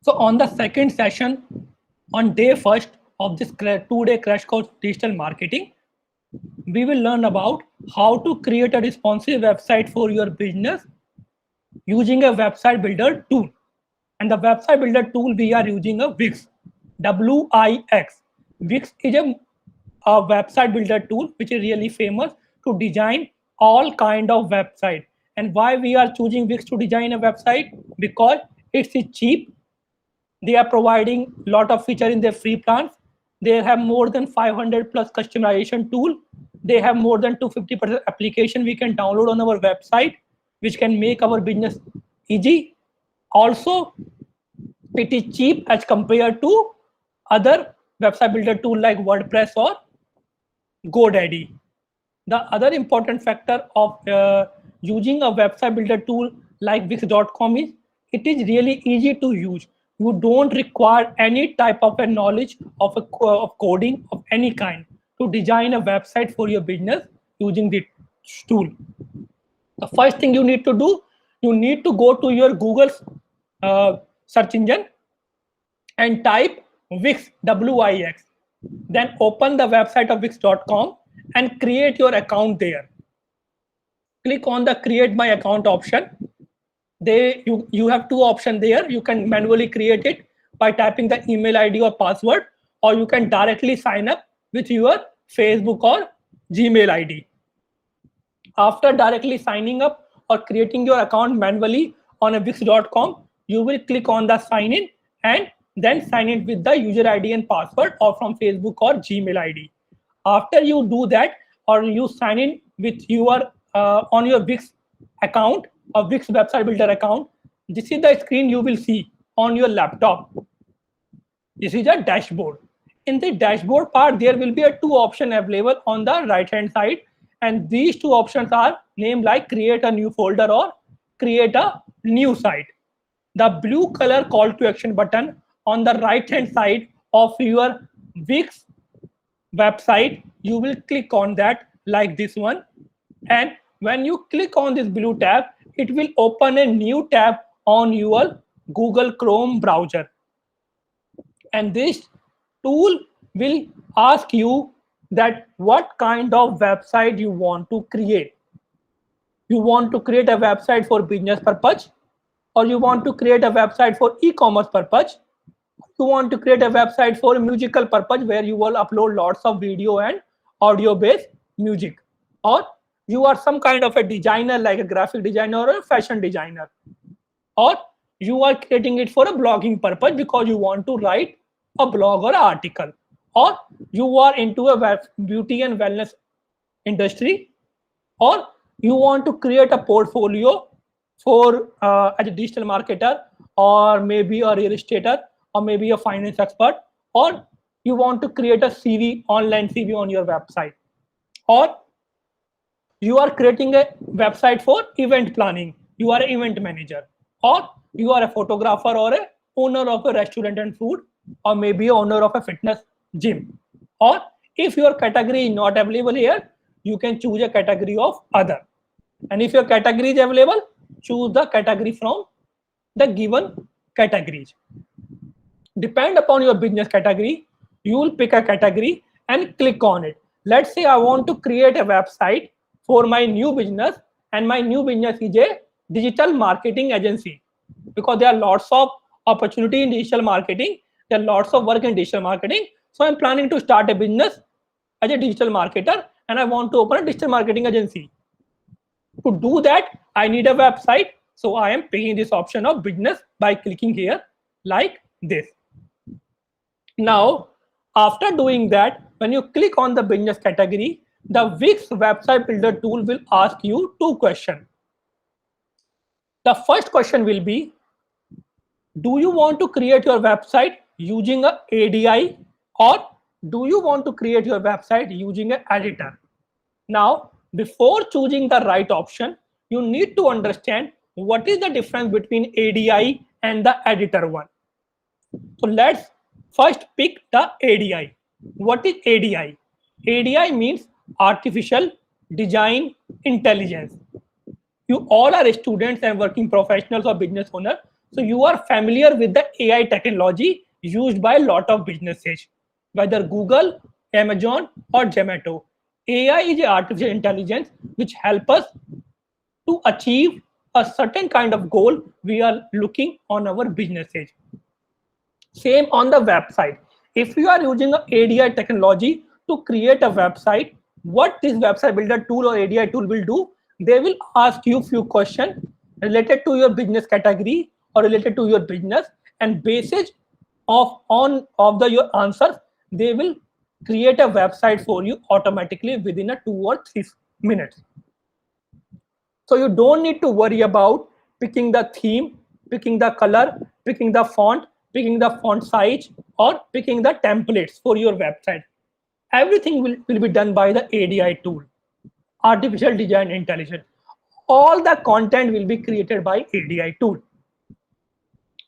So on the second session, on day first of this 2-day crash course digital marketing, we will learn about how to create a responsive website for your business using a website builder tool. And the website builder tool we are using a Wix, W-I-X. Wix is a website builder tool which is really famous to design all kind of website. And why we are choosing Wix to design a website? Because it's cheap. They are providing a lot of feature in their free plans. They have more than 500 plus customization tool. They have more than 250% application we can download on our website, which can make our business easy. Also, it is cheap as compared to other website builder tool like WordPress or GoDaddy. The other important factor of using a website builder tool like Wix.com is it is really easy to use. You don't require any type of a knowledge of of coding of any kind to design a website for your business using this tool. The first thing you need to do, you need to go to your Google search engine and type Wix, W-I-X. Then open the website of Wix.com and create your account there. Click on the create my account option. You have two options there. You can manually create it by typing the email ID or password, or you can directly sign up with your Facebook or Gmail ID. After directly signing up or creating your account manually on a Wix.com, you will click on the sign in and then sign in with the user ID and password or from Facebook or Gmail ID. After you do that or you sign in with your on your Wix account or Wix website builder account, this is the screen you will see on your laptop. This is a dashboard. In the dashboard part, there will be a two option available on the right hand side, and these two options are named like create a new folder or create a new site. The blue color call to action button on the right hand side of your Wix website, you will click on that like this one, and when you click on this blue tab, it will open a new tab on your Google Chrome browser, and this tool will ask you that what kind of website you want to create. You want to create a website for business purpose, or you want to create a website for e-commerce purpose. You want to create a website for musical purpose where you will upload lots of video and audio based music, or you are some kind of a designer like a graphic designer or a fashion designer, or you are creating it for a blogging purpose because you want to write a blog or article, or you are into a beauty and wellness industry, or you want to create a portfolio for as a digital marketer, or maybe a real estater, or maybe a finance expert, or you want to create a CV, online CV on your website, or you are creating a website for event planning. You are an event manager, or you are a photographer, or a owner of a restaurant and food, or maybe owner of a fitness gym. Or if your category is not available here, you can choose a category of other. And if your category is available, choose the category from the given categories. Depend upon your business category, you will pick a category and click on it. Let's say I want to create a website for my new business, and my new business is a digital marketing agency, because there are lots of opportunity in digital marketing. There are lots of work in digital marketing. So I'm planning to start a business as a digital marketer, and I want to open a digital marketing agency. To do that, I need a website. So I am picking this option of business by clicking here like this. Now, after doing that, when you click on the business category, the Wix website builder tool will ask you two questions. The first question will be, do you want to create your website using a ADI, or do you want to create your website using an editor? Now, before choosing the right option, you need to understand what is the difference between ADI and the editor one. So let's first pick the ADI. What is ADI? ADI means artificial design intelligence. You all are students and working professionals or business owners. So you are familiar with the AI technology used by a lot of businesses, whether Google, Amazon, or Zomato. AI is artificial intelligence which help us to achieve a certain kind of goal we are looking on our businesses. Same on the website. If you are using a ADI technology to create a website, what this website builder tool or ADI tool will do, they will ask you few questions related to your business category or related to your business, and basis of the your answers, they will create a website for you automatically within a 2 or 3 minutes. So you don't need to worry about picking the theme, picking the color, picking the font size, or picking the templates for your website. Everything will be done by the ADI tool, Artificial Design Intelligence. All the content will be created by ADI tool.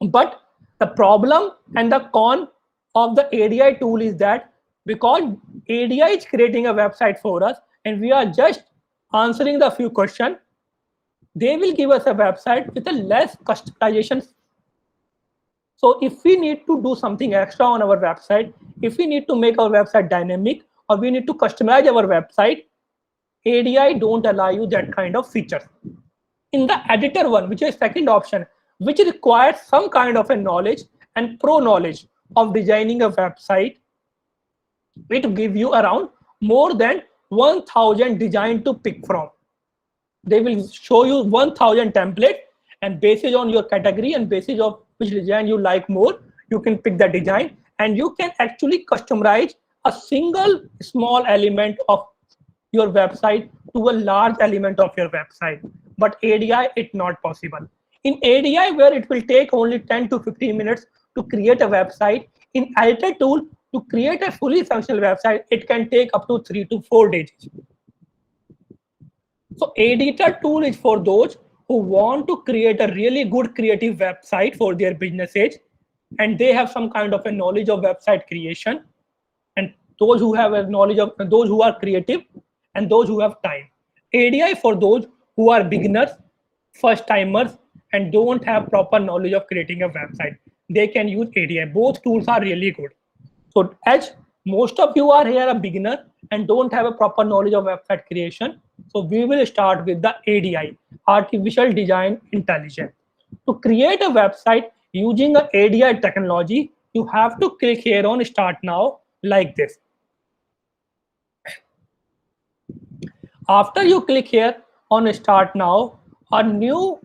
But the problem and the con of the ADI tool is that because ADI is creating a website for us and we are just answering the few questions, they will give us a website with a less customization. So if we need to do something extra on our website, if we need to make our website dynamic or we need to customize our website, ADI don't allow you that kind of feature. In the editor one, which is second option, which requires some kind of a knowledge and pro knowledge of designing a website, it give you around more than 1000 design to pick from. They will show you 1000 template, and based on your category and basis of which design you like more, you can pick the design and you can actually customize a single small element of your website to a large element of your website. But ADI, it's not possible. In ADI, where it will take only 10 to 15 minutes to create a website, in editor tool to create a fully functional website, it can take up to 3 to 4 days. So editor tool is for those who want to create a really good creative website for their businesses, and they have some kind of a knowledge of website creation, and those who have a knowledge of those who are creative and those who have time. ADI for those who are beginners, first timers, and don't have proper knowledge of creating a website. They can use ADI. Both tools are really good. So as most of you are here a beginner and don't have a proper knowledge of website creation, so we will start with the ADI, Artificial Design Intelligence. To create a website using a ADI technology, you have to click here on Start Now like this. After you click here on Start Now, a new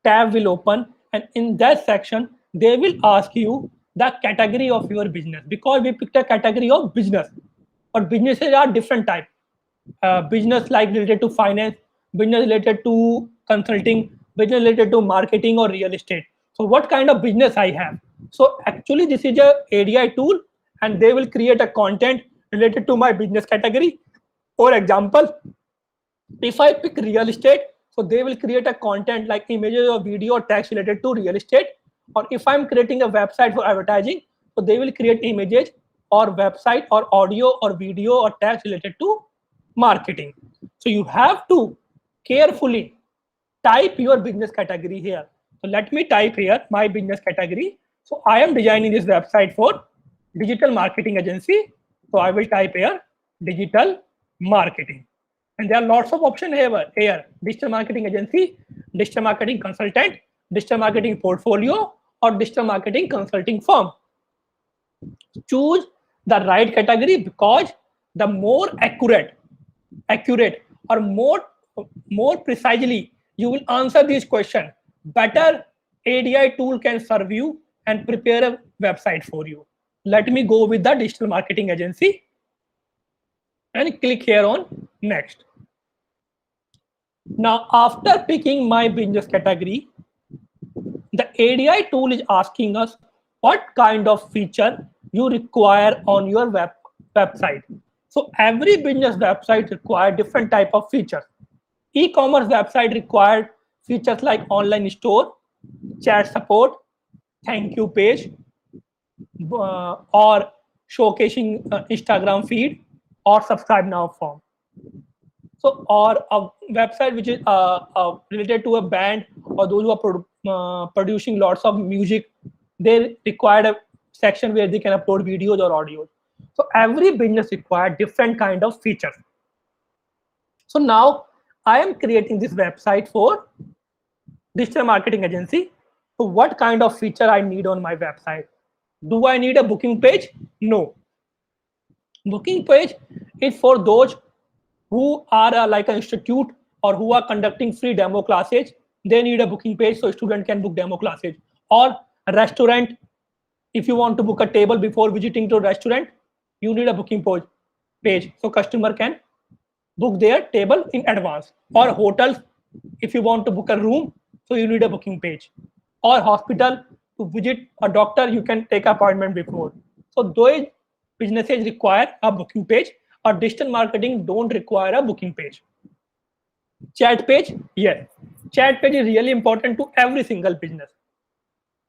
tab will open, and in that section, they will ask you the category of your business, because we picked a category of business. But businesses are different type. Business like related to finance, business related to consulting, business related to marketing or real estate. So what kind of business I have? So actually this is a ADI tool, and they will create a content related to my business category. For example, if I pick real estate, so they will create a content like images or video or text related to real estate. Or if I'm creating a website for advertising, so they will create images or website or audio or video or text related to marketing. So you have to carefully type your business category here. So let me type here my business category. So I am designing this website for digital marketing agency. So I will type here digital marketing. And there are lots of options here. Digital marketing agency, digital marketing consultant, digital marketing portfolio, or digital marketing consulting firm. Choose the right category, because the more accurate or more precisely you will answer this question, better ADI tool can serve you and prepare a website for you. Let me go with the digital marketing agency and click here on next. Now, after picking my business category, the ADI tool is asking us what kind of feature you require on your website. So every business website requires different type of features. E-commerce website required features like online store, chat support, thank you page, or showcasing Instagram feed, or subscribe now form. So, or a website which is related to a band or those who are producing lots of music, they require a section where they can upload videos or audios. So every business requires different kind of features. So now I am creating this website for digital marketing agency. So what kind of feature I need on my website? Do I need a booking page? No. Booking page is for those who are like an institute or who are conducting free demo classes. They need a booking page so student can book demo classes. Or a restaurant, if you want to book a table before visiting to a restaurant, you need a booking page so customer can book their table in advance. Or hotels, if you want to book a room, so you need a booking page. Or hospital, to visit a doctor, you can take appointment before. So those businesses require a booking page, or digital marketing don't require a booking page. Chat page, yes. Chat page is really important to every single business.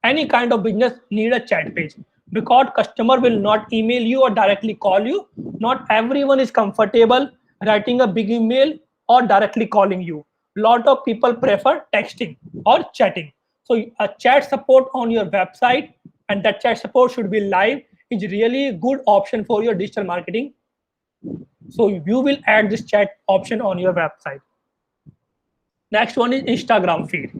Any kind of business need a chat page because customer will not email you or directly call you. Not everyone is comfortable writing a big email or directly calling you. Lot of people prefer texting or chatting. So a chat support on your website, and that chat support should be live, is really a good option for your digital marketing. So you will add this chat option on your website. Next one is Instagram feed.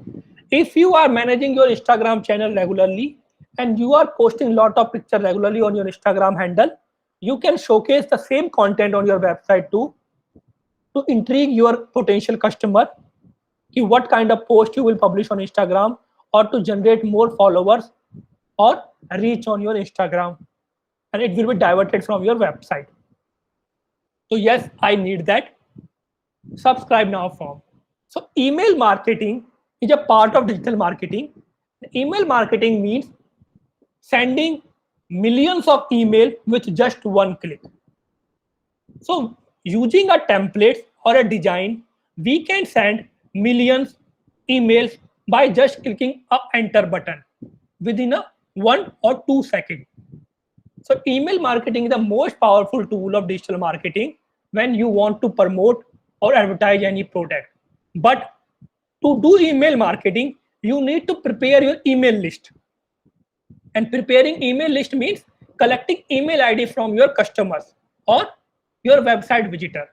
If you are managing your Instagram channel regularly and you are posting lot of pictures regularly on your Instagram handle, you can showcase the same content on your website too to intrigue your potential customer. What kind of post you will publish on Instagram, or to generate more followers or reach on your Instagram, and it will be diverted from your website. So yes, I need that. Subscribe now form. So email marketing is a part of digital marketing. Email marketing means sending millions of email with just one click. So using a template or a design, we can send millions emails by just clicking a enter button within a 1 or 2 seconds. So email marketing is the most powerful tool of digital marketing when you want to promote or advertise any product. But to do email marketing, you need to prepare your email list. And preparing email list means collecting email ID from your customers or your website visitor.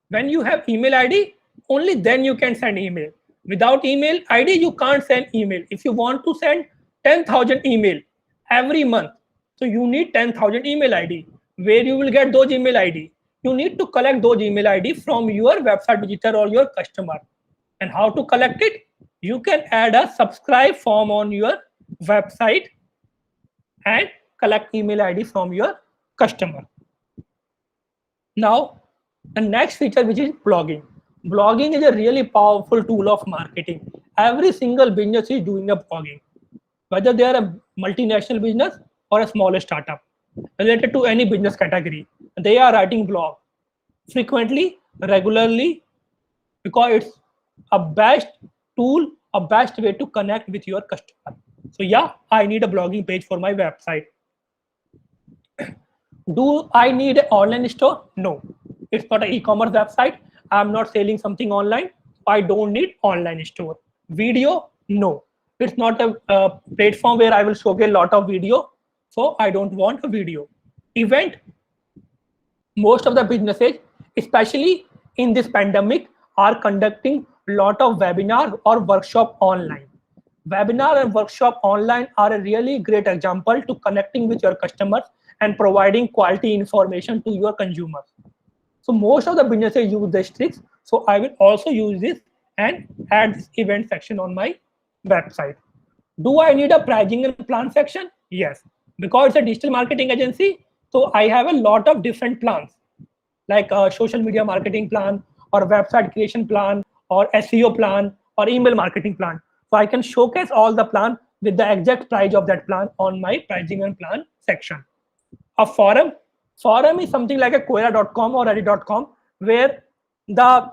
When you have email ID, only then you can send email. Without email ID, you can't send email. If you want to send 10,000 email every month, so you need 10,000 email ID. Where you will get those email ID? You need to collect those email ID from your website visitor or your customer. And how to collect it? You can add a subscribe form on your website and collect email ID from your customer. Now, the next feature, which is blogging. Blogging is a really powerful tool of marketing. Every single business is doing a blogging, whether they are a multinational business or a small startup related to any business category. They are writing blog frequently, regularly, because it's a best tool, a best way to connect with your customer. So yeah, I need a blogging page for my website. Do I need an online store? No, it's not an e-commerce website. I'm not selling something online. I don't need online store. Video? No, it's not a platform where I will showcase a lot of video. So I don't want a video. Event? Most of the businesses, especially in this pandemic, are conducting a lot of webinar or workshop online. Webinar and workshop online are a really great example to connecting with your customers and providing quality information to your consumers. So most of the businesses use this tricks. So I will also use this and add this event section on my website. Do I need a pricing and plan section? Yes, because it's a digital marketing agency. So I have a lot of different plans, like a social media marketing plan or website creation plan or SEO plan or email marketing plan. So I can showcase all the plan with the exact price of that plan on my pricing and plan section. A forum. Forum is something like a Quora.com or Reddit.com where the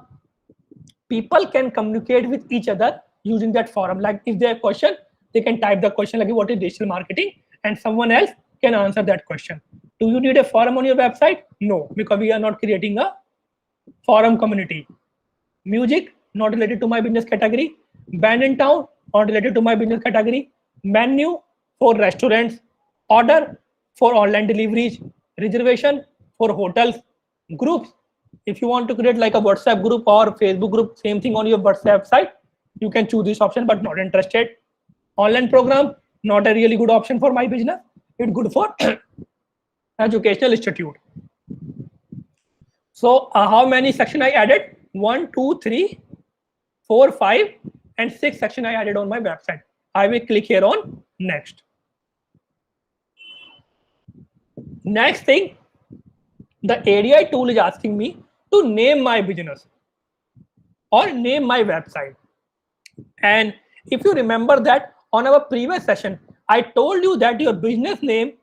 people can communicate with each other using that forum. Like if they have a question, they can type the question like what is digital marketing, and someone else can answer that question. Do you need a forum on your website? No, because we are not creating a forum community. Music, not related to my business category. Band in town, on related to my business category, menu for restaurants, order for online deliveries, reservation for hotels, groups. If you want to create like a WhatsApp group or Facebook group, same thing on your WhatsApp site, you can choose this option, but not interested. Online program, not a really good option for my business. It's good for educational institute. So how many section I added? 1, 2, 3, 4, 5, and 6 section I added on my website. I will click here on next. Next thing, the ADI tool is asking me to name my business or name my website. And if you remember that on our previous session, I told you that your business name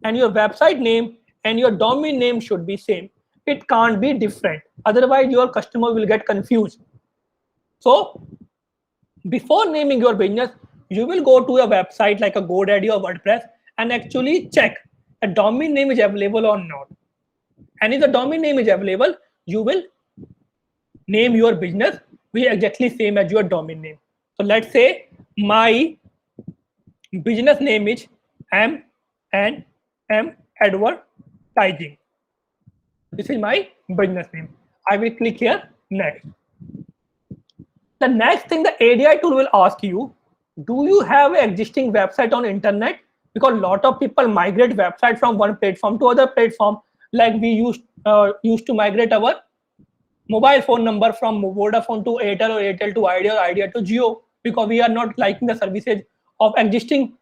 and your website name and your domain name should be same. It can't be different. Otherwise, your customer will get confused. So before naming your business, you will go to a website like a GoDaddy or WordPress and actually check a domain name is available or not. And if the domain name is available, you will name your business which is exactly same as your domain name. So let's say my business name is M&M Advertising. This is my business name. I will click here next. The next thing the ADI tool will ask you, do you have an existing website on internet? Because a lot of people migrate website from one platform to other platform. Like we used to migrate our mobile phone number from Vodafone to Airtel or Airtel to Idea or Idea to Jio, because we are not liking the services of existing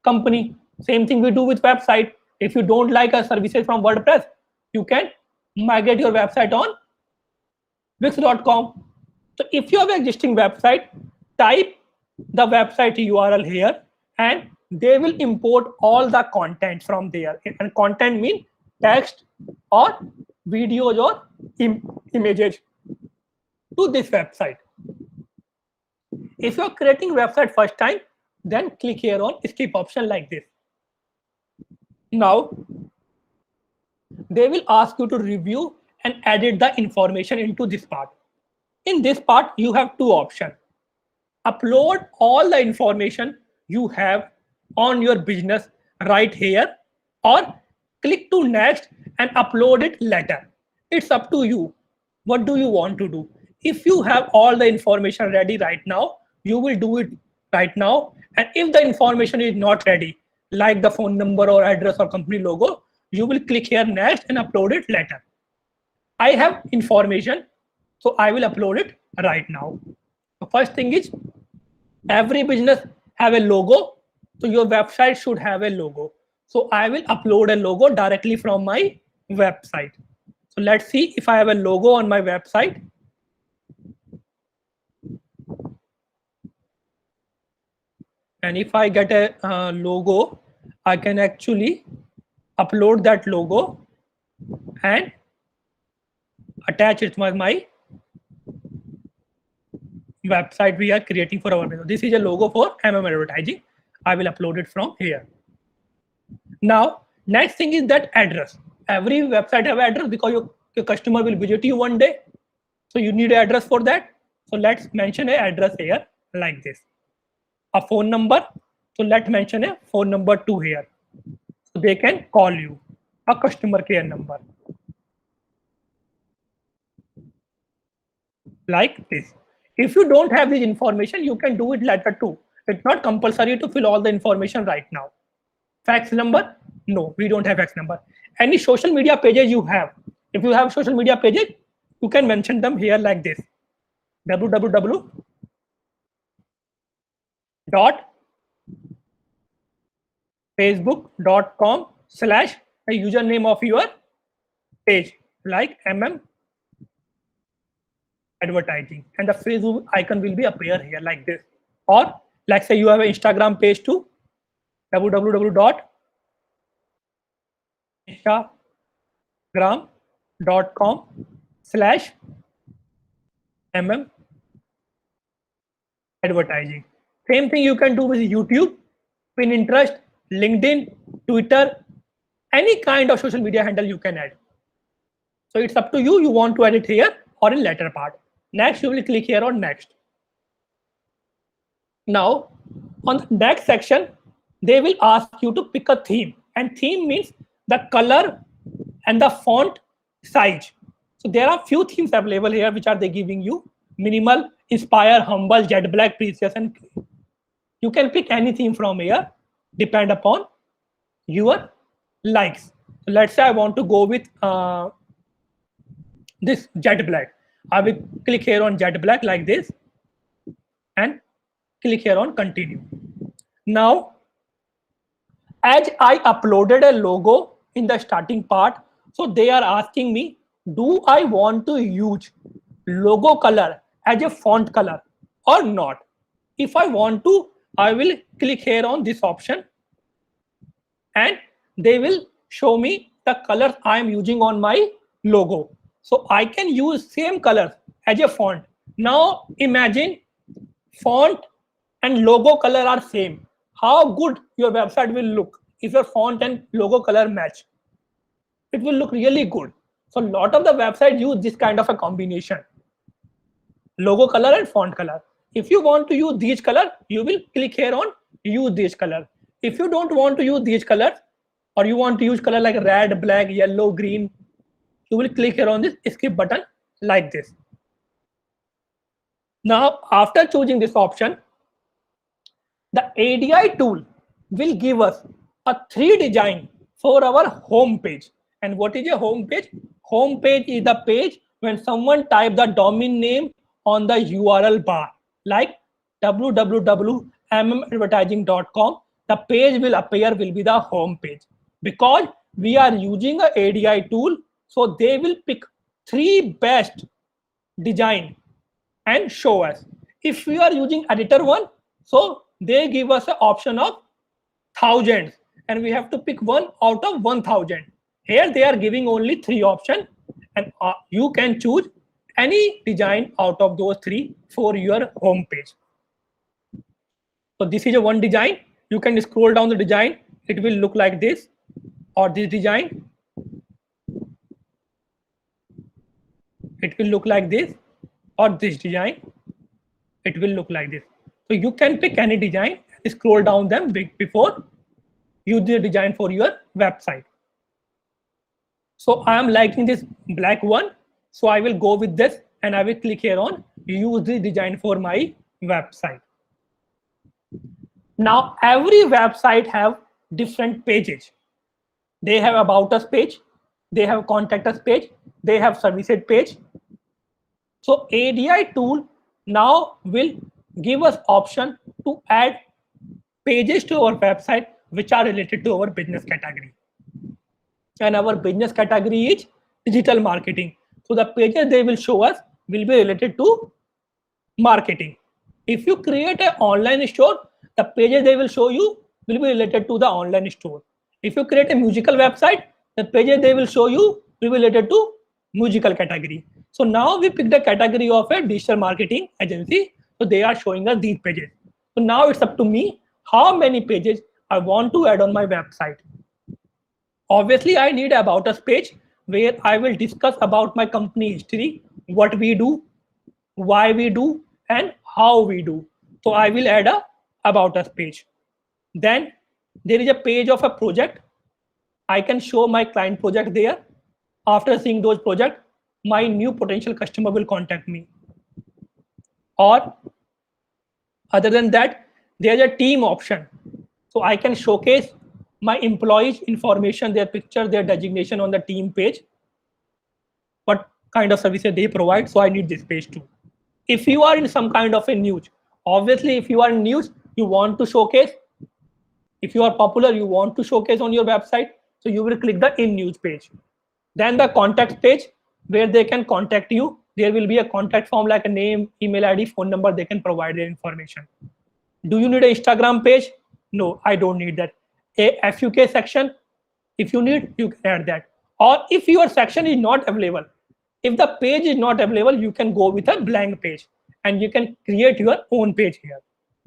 company. Same thing we do with website. If you don't like our services from WordPress, you can migrate your website on Wix.com. So if you have an existing website, type the website URL here and they will import all the content from there. And content means text or videos or images to this website. If you're creating website first time, then click here on skip option like this. Now, they will ask you to review and edit the information into this part. In this part, you have two options. Upload all the information you have on your business right here, or click to next and upload it later. It's up to you. What do you want to do? If you have all the information ready right now, you will do it right now. And if the information is not ready, like the phone number or address or company logo, you will click here next and upload it later. I have information, so I will upload it right now. The first thing is, every business have a logo, so your website should have a logo. So I will upload a logo directly from my website. So let's see if I have a logo on my website. And if I get a logo, I can actually upload that logo and attach it with my website we are creating for our business. This is a logo for MM Advertising. I will upload it from here. Now, next thing is that address. Every website have address because your customer will visit you one day. So you need an address for that. So let's mention an address here like this. A phone number. So let's mention a phone number 2 here. So they can call you. A customer care number. Like this. If you don't have this information, you can do it later too. It's not compulsory to fill all the information right now. Fax number? No, we don't have fax number. Any social media pages you have. If you have social media pages, you can mention them here like this. www.facebook.com/ a username of your page like MM Advertising, and the Facebook icon will be appear here like this. Or like say you have an Instagram page too, www.instagram.com/mm Advertising. Same thing you can do with YouTube, Pinterest, LinkedIn, Twitter, any kind of social media handle you can add. So it's up to you. You want to add it here or in later part. Next, you will click here on next. Now, on the next section, they will ask you to pick a theme, and theme means the color and the font size. So there are few themes available here, which are they giving you: minimal, inspire, humble, jet black, precious, and clear. You can pick any theme from here, depend upon your likes. So let's say I want to go with this jet black. I will click here on jet black like this and click here on continue. Now, as I uploaded a logo in the starting part, so they are asking me, do I want to use logo color as a font color or not? If I want to, I will click here on this option and they will show me the colors I am using on my logo. So I can use same colors as a font. Now imagine font and logo color are same. How good your website will look if your font and logo color match. It will look really good. So a lot of the websites use this kind of a combination, logo color and font color. If you want to use these color, you will click here on use this color. If you don't want to use these colors, or you want to use color like red, black, yellow, green, you will click here on this skip button like this. Now, after choosing this option, the ADI tool will give us a 3D design for our home page. And what is a home page? Home page is the page when someone type the domain name on the URL bar, like www.mmadvertising.com. The page will appear will be the home page. Because we are using a ADI tool, so they will pick 3 best design and show us. If we are using editor one, so they give us an option of thousands and we have to pick one out of 1000. Here they are giving only 3 options and you can choose any design out of those 3 for your home page. So this is a one design. You can scroll down the design. It will look like this, or this design. It will look like this, or this design. It will look like this. So you can pick any design, scroll down them before you do the design for your website. So I am liking this black one. So I will go with this and I will click here on use the design for my website. Now every website have different pages. They have about us page, they have contact us page, they have services page. So ADI tool now will give us option to add pages to our website which are related to our business category. And our business category is digital marketing. So the pages they will show us will be related to marketing. If you create an online store, the pages they will show you will be related to the online store. If you create a musical website, the pages they will show you will be related to musical category. So now we pick the category of a digital marketing agency. So they are showing us these pages. So now it's up to me how many pages I want to add on my website. Obviously, I need about us page where I will discuss about my company history, what we do, why we do, and how we do. So I will add a about us page. Then there is a page of a project. I can show my client project there. After seeing those projects, my new potential customer will contact me. Or other than that, there's a team option. So I can showcase my employees information, their picture, their designation on the team page, what kind of services they provide. So I need this page too. If you are in some kind of a news, obviously if you are in news, you want to showcase. If you are popular, you want to showcase on your website. So you will click the in news page. Then the contact page where they can contact you. There will be a contact form like a name, email ID, phone number. They can provide their information. Do you need an Instagram page? No, I don't need that. A FUK section, if you need, you can add that. Or if your section is not available, if the page is not available, you can go with a blank page and you can create your own page here.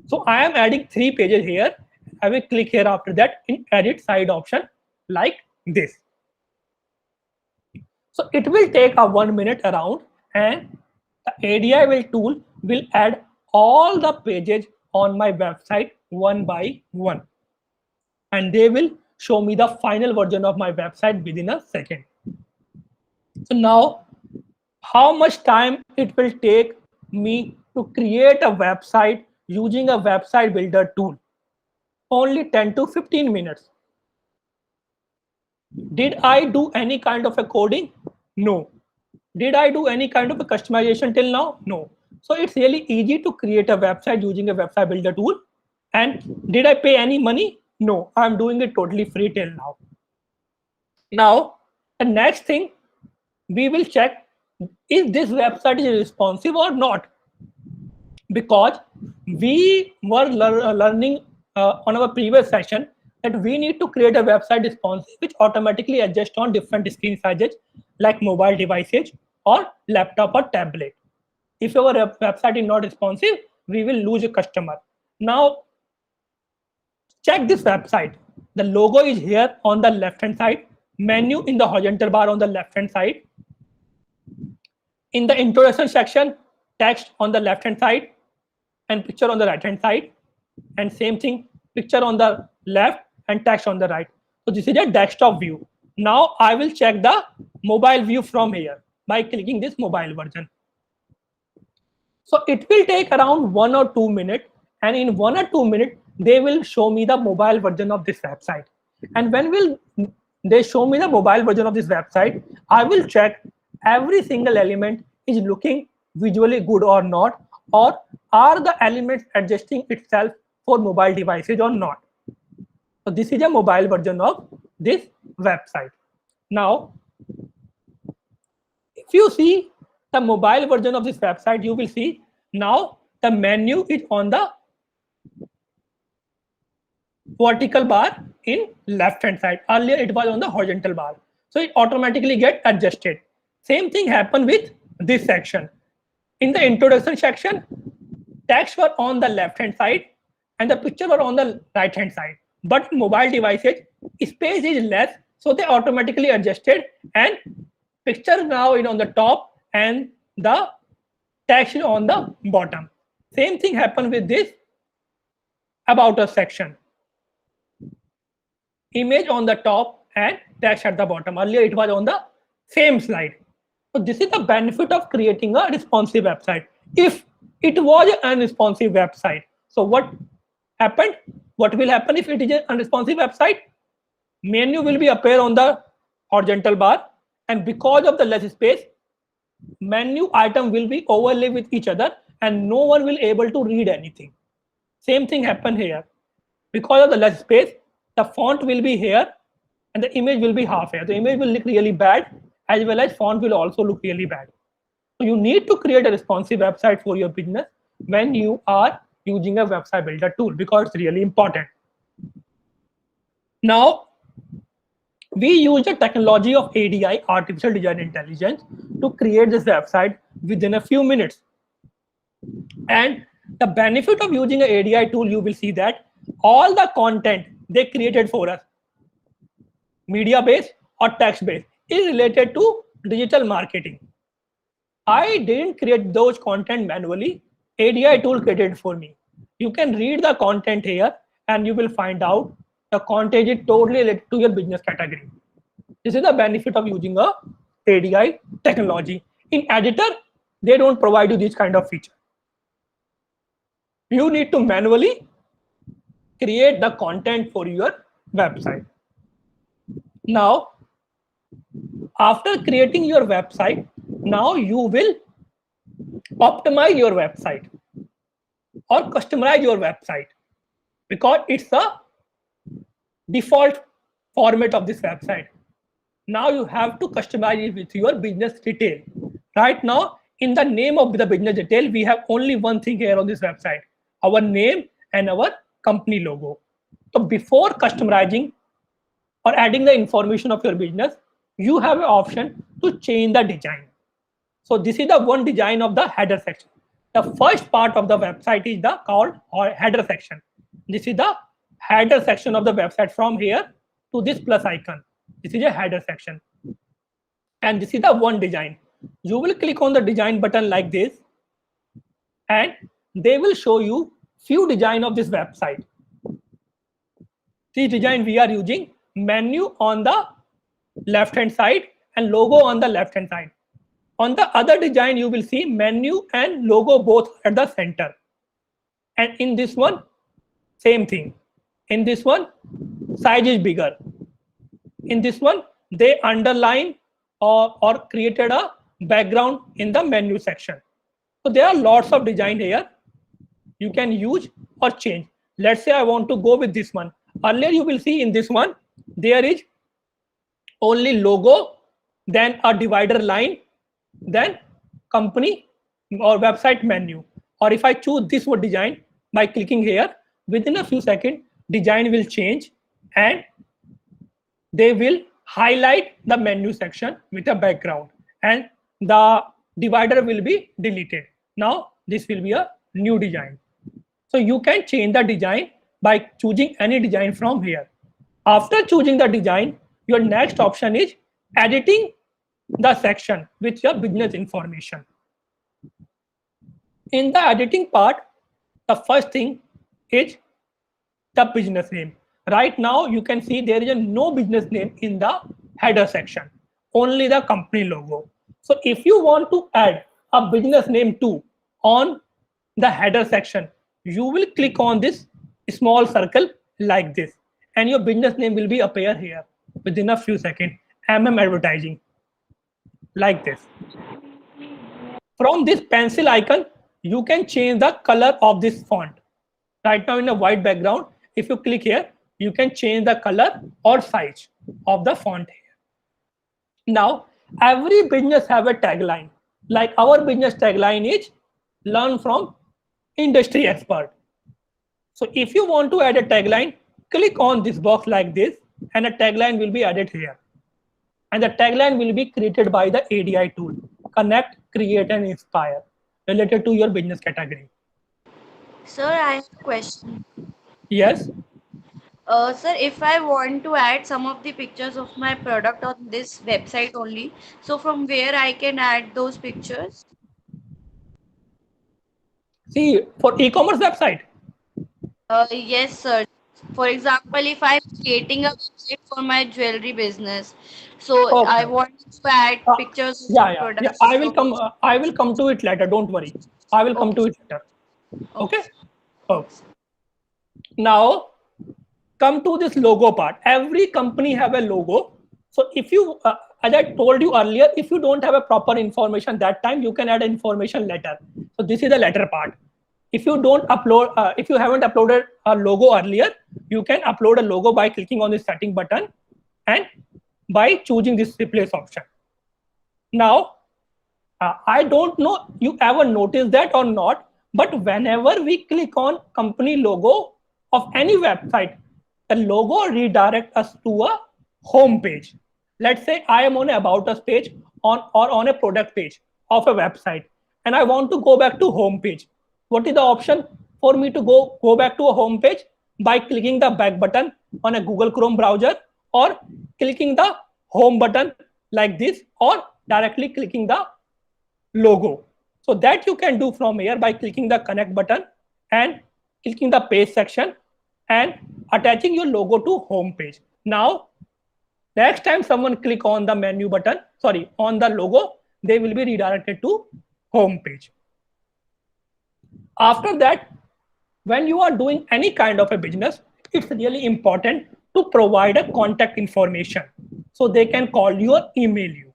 So I am adding 3 pages here. I will click here after that in edit side option like this. So it will take a 1 minute around and the ADI tool will add all the pages on my website one by one, and they will show me the final version of my website within a second. So now, how much time it will take me to create a website using a website builder tool? Only 10 to 15 minutes. Did I do any kind of a coding? No. Did I do any kind of a customization till now? No. So it's really easy to create a website using a website builder tool. And did I pay any money? No, I'm doing it totally free till now. Now, the next thing, we will check, is this website is responsive or not? Because we were learning on our previous session that we need to create a website responsive which automatically adjusts on different screen sizes like mobile devices or laptop or tablet. If our website is not responsive, we will lose a customer. Now, check this website. The logo is here on the left hand side, menu in the horizontal bar on the left hand side. In the introduction section, text on the left hand side and picture on the right hand side, and same thing, picture on the left and text on the right. So this is a desktop view. Now I will check the mobile view from here by clicking this mobile version. So it will take around 1 or 2 minutes, and in 1 or 2 minutes they will show me the mobile version of this website. And when will they show me the mobile version of this website, I will check every single element is looking visually good or not, or are the elements adjusting itself for mobile devices or not. So this is a mobile version of this website. Now, if you see the mobile version of this website, you will see now the menu is on the vertical bar in left hand side. Earlier it was on the horizontal bar. So it automatically get adjusted. Same thing happened with this section. In the introduction section, text were on the left hand side and the picture were on the right hand side. But mobile devices, space is less, so they automatically adjusted, and picture now is on the top and the text is on the bottom. Same thing happened with this about us section. Image on the top and text at the bottom. Earlier it was on the same slide. So this is the benefit of creating a responsive website. If it was an unresponsive website, so what happened? What will happen if it is an unresponsive website? Menu will be appear on the horizontal bar, and because of the less space, menu item will be overlaid with each other and no one will able to read anything. Same thing happened here. Because of the less space, the font will be here and the image will be half here. The image will look really bad, as well as font will also look really bad. So you need to create a responsive website for your business when you are using a website builder tool, because it's really important. Now, we use the technology of ADI, Artificial Design Intelligence, to create this website within a few minutes. And the benefit of using an ADI tool, you will see that all the content they created for us, media based or text based, is related to digital marketing. I didn't create those content manually. ADI tool created for me. You can read the content here and you will find out the content is totally related to your business category. This is the benefit of using a ADI technology. In editor, they don't provide you this kind of feature. You need to manually create the content for your website. Now, after creating your website, now you will optimize your website or customize your website, because it's a default format of this website. Now you have to customize it with your business detail. Right now, in the name of the business detail, we have only one thing here on this website: our name and our company logo. So before customizing or adding the information of your business, you have an option to change the design. So this is the one design of the header section. The first part of the website is the called header section. This is the header section of the website. From here to this plus icon, this is a header section. And this is the one design. You will click on the design button like this, and they will show you few design of this website. This design we are using menu on the left hand side and logo on the left hand side. On the other design, you will see menu and logo both at the center. And in this one, same thing. In this one, size is bigger. In this one, they underline or created a background in the menu section. So there are lots of design here. You can use or change. Let's say I want to go with this one. Earlier you will see in this one, there is only logo, then a divider line, then company or website menu. Or if I choose this one design by clicking here, within a few seconds, design will change and they will highlight the menu section with a background and the divider will be deleted. Now this will be a new design. So you can change the design by choosing any design from here. After choosing the design, your next option is editing the section with your business information. In the editing part, the first thing is the business name. Right now, you can see there is no business name in the header section, only the company logo. So if you want to add a business name too on the header section, you will click on this small circle like this, and your business name will be appear here within a few seconds. Advertising, like this. From this pencil icon, you can change the color of this font. Right now in a white background, if you click here, you can change the color or size of the font here. Now, every business have a tagline. Like our business tagline is learn from industry expert. So if you want to add a tagline, click on this box like this and a tagline will be added here. And the tagline will be created by the ADI tool, Connect, Create and Inspire, related to your business category. Sir, I have a question. Yes. Sir, if I want to add some of the pictures of my product on this website only, so from where I can add those pictures? See, for e-commerce website. Yes, sir. For example, if I'm creating a website for my jewelry business, so I Okay. want to add pictures of Yeah, the yeah, yeah. products. So, I will come to it later. Don't worry. I will come okay, to it later. Okay. okay, Oh. Now, come to this logo part. Every company have a logo. So if you, as I told you earlier, if you don't have a proper information that time, you can add information later. So this is the latter part. If you don't upload, if you haven't uploaded a logo earlier, you can upload a logo by clicking on the setting button and by choosing this replace option. Now, I don't know you ever noticed that or not, but whenever we click on company logo of any website, the logo redirect us to a home page. Let's say I am on a about us page on a product page of a website, and I want to go back to home page. What is the option for me to go back to a home page? By clicking the back button on a Google Chrome browser or clicking the home button like this or directly clicking the logo. So that you can do from here by clicking the connect button and clicking the page section and attaching your logo to home page. Now, next time someone click on the menu button, sorry, on the logo, they will be redirected to home page. After that, when you are doing any kind of a business, it's really important to provide a contact information so they can call you or email you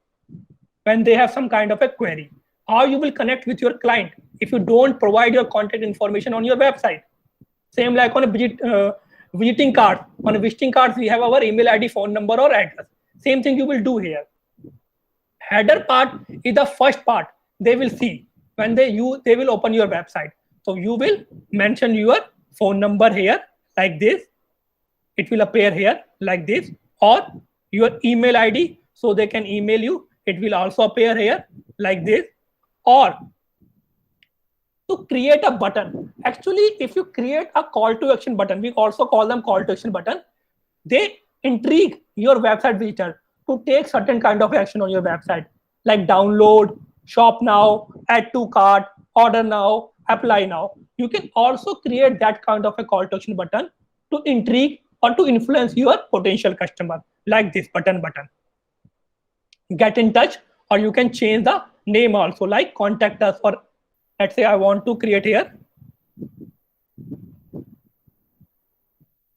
when they have some kind of a query. How you will connect with your client if you don't provide your contact information on your website? Same like on a visiting card. On a visiting cards, we have our email ID, phone number, or address. Same thing you will do here. Header part is the first part they will see when they will open your website. So you will mention your phone number here like this. It will appear here like this, or your email ID so they can email you. It will also appear here like this, or to create a button. Actually, if you create a call to action button, we also call them call to action button. They intrigue your website visitor to take certain kind of action on your website, like download, shop now, add to cart, order now, apply now. You can also create that kind of a call to action button to intrigue or to influence your potential customer, like this button. Get in touch, or you can change the name also, like contact us, or let's say I want to create here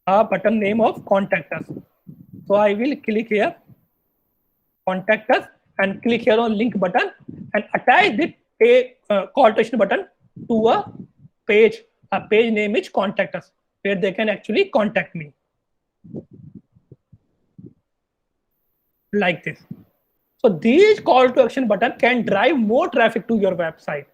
a button name of contact us. So I will click here contact us and click here on link button and attach the call to action button to a page. A page name is contact us, where they can actually contact me, like this. So these call to action button can drive more traffic to your website,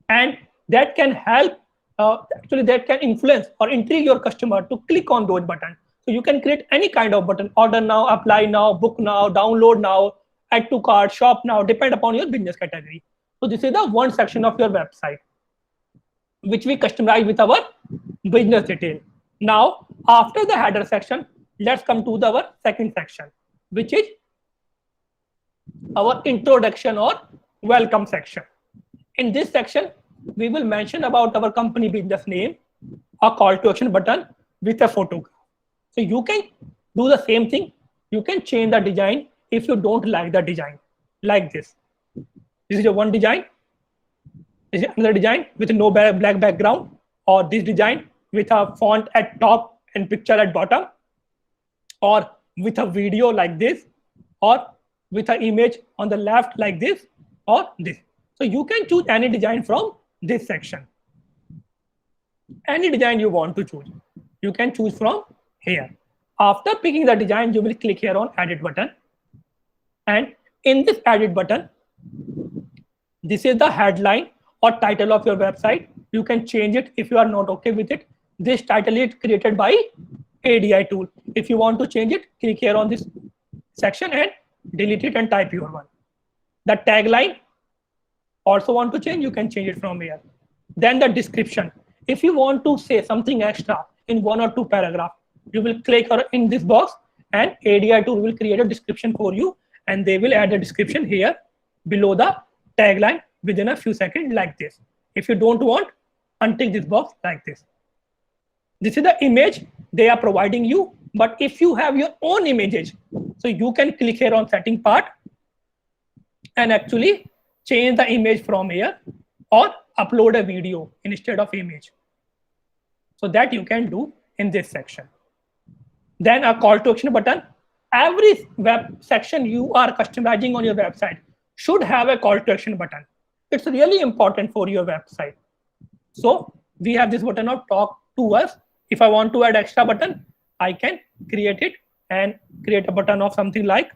and that can help, actually that can influence or intrigue your customer to click on those buttons. So you can create any kind of button: order now, apply now, book now, download now, add to cart, shop now, depend upon your business category. So this is the one section of your website which we customize with our business detail. Now, after the header section, let's come to our second section, which is our introduction or welcome section. In this section, we will mention about our company business name, a call to action button with a photograph. So you can do the same thing. You can change the design if you don't like the design, like this. This is your one design. This is another design with no black background, or this design with a font at top and picture at bottom, or with a video like this, or with an image on the left like this, or this. So you can choose any design from this section. Any design you want to choose, you can choose from here. After picking the design, you will click here on edit button. And in this edit button, this is the headline or title of your website. You can change it if you are not okay with it. This title is created by ADI tool. If you want to change it, click here on this section and delete it and type your one. The tagline also want to change, you can change it from here. Then the description. If you want to say something extra in 1 or 2 paragraphs, you will click in this box and ADI tool will create a description for you, and they will add a description here below the tagline within a few seconds, like this. If you don't want, untick this box like this. This is the image they are providing you, but if you have your own images, so you can click here on setting part and actually change the image from here, or upload a video instead of image. So that you can do in this section. Then a call to action button. Every web section you are customizing on your website should have a call to action button. It's really important for your website. So we have this button of talk to us. If I want to add extra button, I can create it and create a button of something like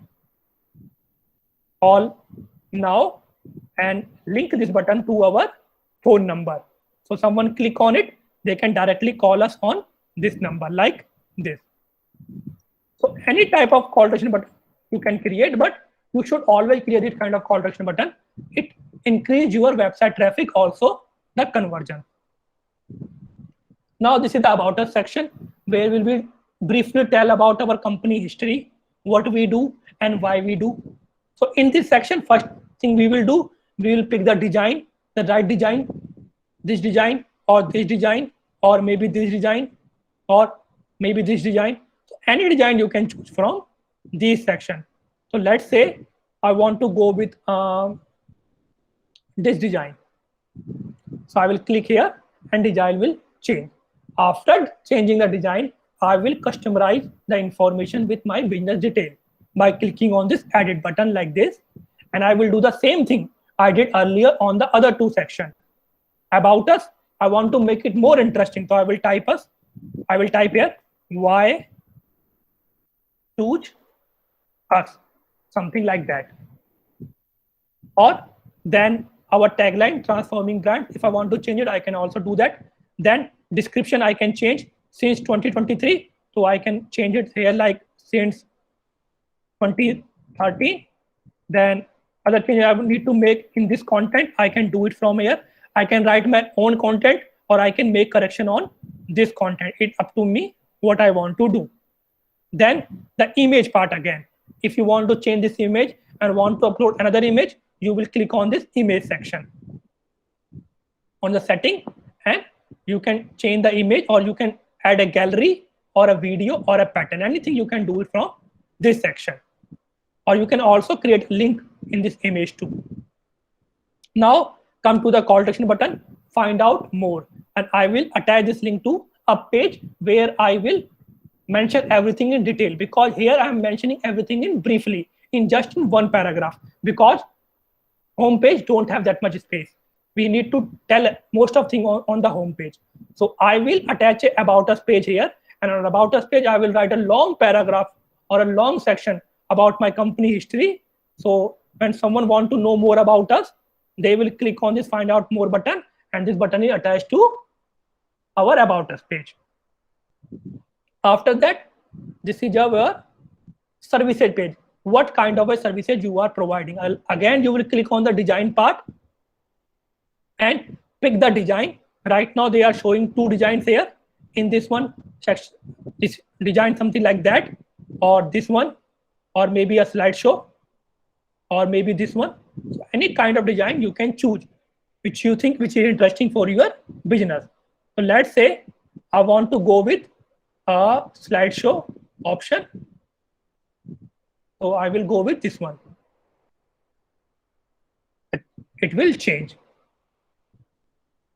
call now and link this button to our phone number. So someone click on it, they can directly call us on this number, like this. So any type of call to action button you can create, but you should always create this kind of call to action button. It increase your website traffic, also the conversion. Now this is the about us section, where we will briefly tell about our company history, what we do and why we do. So in this section, first thing we will do, we will pick the design, the right design, this design, or this design, or maybe this design, or maybe this design. So any design you can choose from this section. So let's say I want to go with this design. So I will click here and design will change. After changing the design, I will customize the information with my business detail by clicking on this edit button like this. And I will do the same thing I did earlier on the other 2 sections. About us, I want to make it more interesting. So I will type here, why choose us, something like that. Or then our tagline, transforming brand. If I want to change it, I can also do that. Then description I can change since 2023. So I can change it here like since 2013. Then other thing I need to make in this content, I can do it from here. I can write my own content, or I can make correction on this content. It's up to me what I want to do. Then the image part again. If you want to change this image and want to upload another image, you will click on this image section. on the setting, and you can change the image, or you can add a gallery or a video or a pattern. Anything you can do it from this section. Or you can also create a link in this image too. Now come to the call to action button, find out more. And I will attach this link to a page where I will mention everything in detail, because here I am mentioning everything in briefly, in just in one paragraph, because home page don't have that much space. We need to tell most of thing on the home page. So I will attach a about us page here, and on about us page I will write a long paragraph or a long section about my company history. So when someone want to know more about us, they will click on this find out more button, and this button is attached to our about us page. After that, this is our services page. What kind of a services you are providing? Again, you will click on the design part and pick the design. Right now they are showing two designs here. In this one section, this design something like that, or this one, or maybe a slideshow, or maybe this one. So any kind of design you can choose which you think which is interesting for your business. So let's say I want to go with a slideshow option. So I will go with this one. It will change.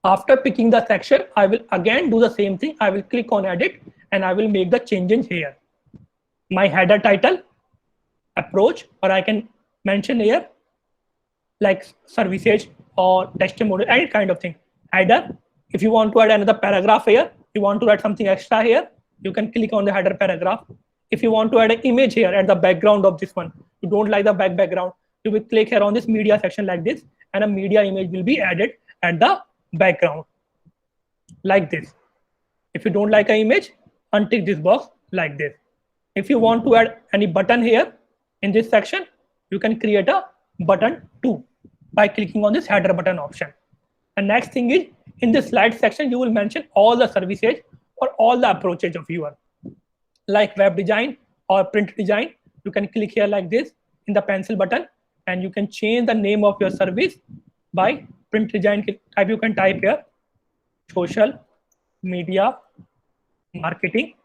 After picking the section, I will again do the same thing. I will click on edit and I will make the changes here. My header title, approach, or I can mention here like services or testimonial, any kind of thing. Header, if you want to add another paragraph here, you want to add something extra here, you can click on the header paragraph. If you want to add an image here at the background of this one, you don't like the background, you will click here on this media section like this, and a media image will be added at the background like this. If you don't like an image, untick this box like this. If you want to add any button here in this section, you can create a button too by clicking on this header button option. And next thing is, in the slide section, you will mention all the services or all the approaches of your, like web design or print design. You can click here like this in the pencil button, and you can change the name of your service by print design type. You can type here social media marketing.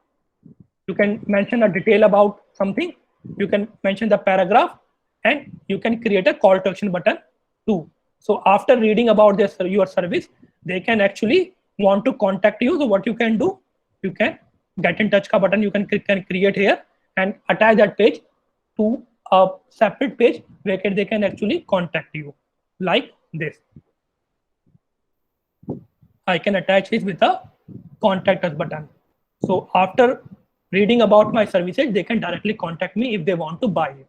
You can mention a detail about something. You can mention the paragraph, and you can create a call to action button too. So after reading about this your service, they can actually want to contact you. So what you can do, you can get in touch ka button you can create here and attach that page to a separate page where they can actually contact you like this. I can attach it with a contact us button. So after reading about my services, they can directly contact me if they want to buy it.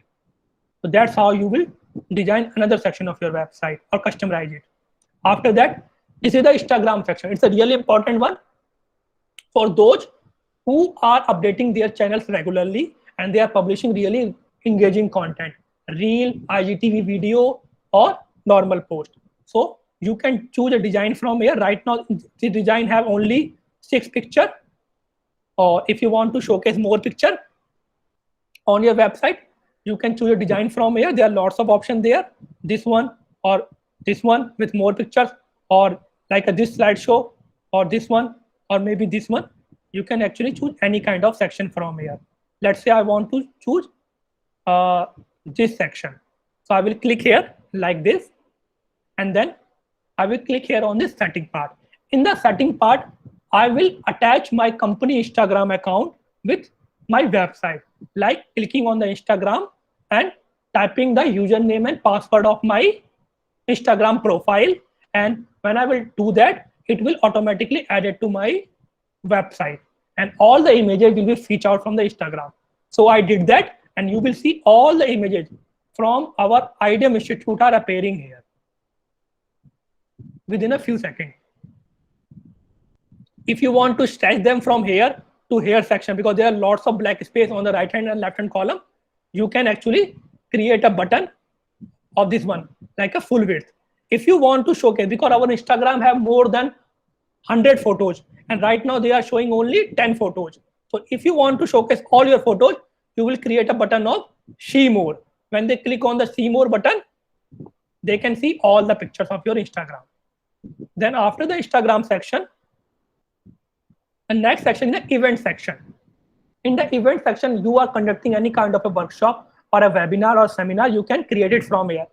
So that's how you will design another section of your website or customize it. After that, this is the Instagram section. It's a really important one for those who are updating their channels regularly and they are publishing really engaging content, reel, IGTV video, or normal post. So you can choose a design from here. Right now, the design have only 6 pictures. Or if you want to showcase more picture on your website, you can choose a design from here. There are lots of options there. This one or this one with more pictures, or like this slideshow, or this one, or maybe this one. You can actually choose any kind of section from here. Let's say I want to choose this section. So I will click here like this, and then I will click here on this setting part. In the setting part, I will attach my company Instagram account with my website, like clicking on the Instagram and typing the username and password of my Instagram profile. And when I will do that, it will automatically add it to my website, and all the images will be featured from the Instagram. So I did that, and you will see all the images from our IDM Institute are appearing here within a few seconds. If you want to stretch them from here to here section, because there are lots of black space on the right hand and left hand column, you can actually create a button of this one, like a full width. If you want to showcase, because our Instagram have more than 100 photos, and right now they are showing only 10 photos. So if you want to showcase all your photos, you will create a button of see more. When they click on the see more button, they can see all the pictures of your Instagram. Then after the Instagram section, the next section is the event section. In the event section, you are conducting any kind of a workshop or a webinar or seminar, you can create it from here.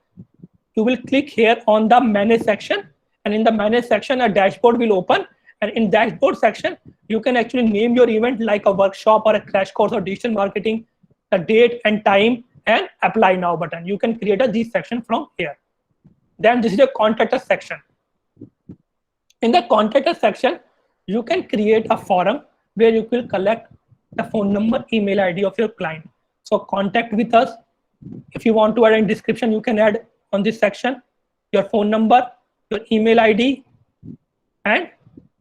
You will click here on the manage section, and in the manage section, a dashboard will open. And in dashboard section, you can actually name your event like a workshop or a crash course or digital marketing, the date and time, and apply now button. You can create a this section from here. Then this is a contact us section. In the contact us section, you can create a forum where you will collect the phone number, email ID of your client. So contact with us. If you want to add in description, you can add on this section your phone number, your email ID, and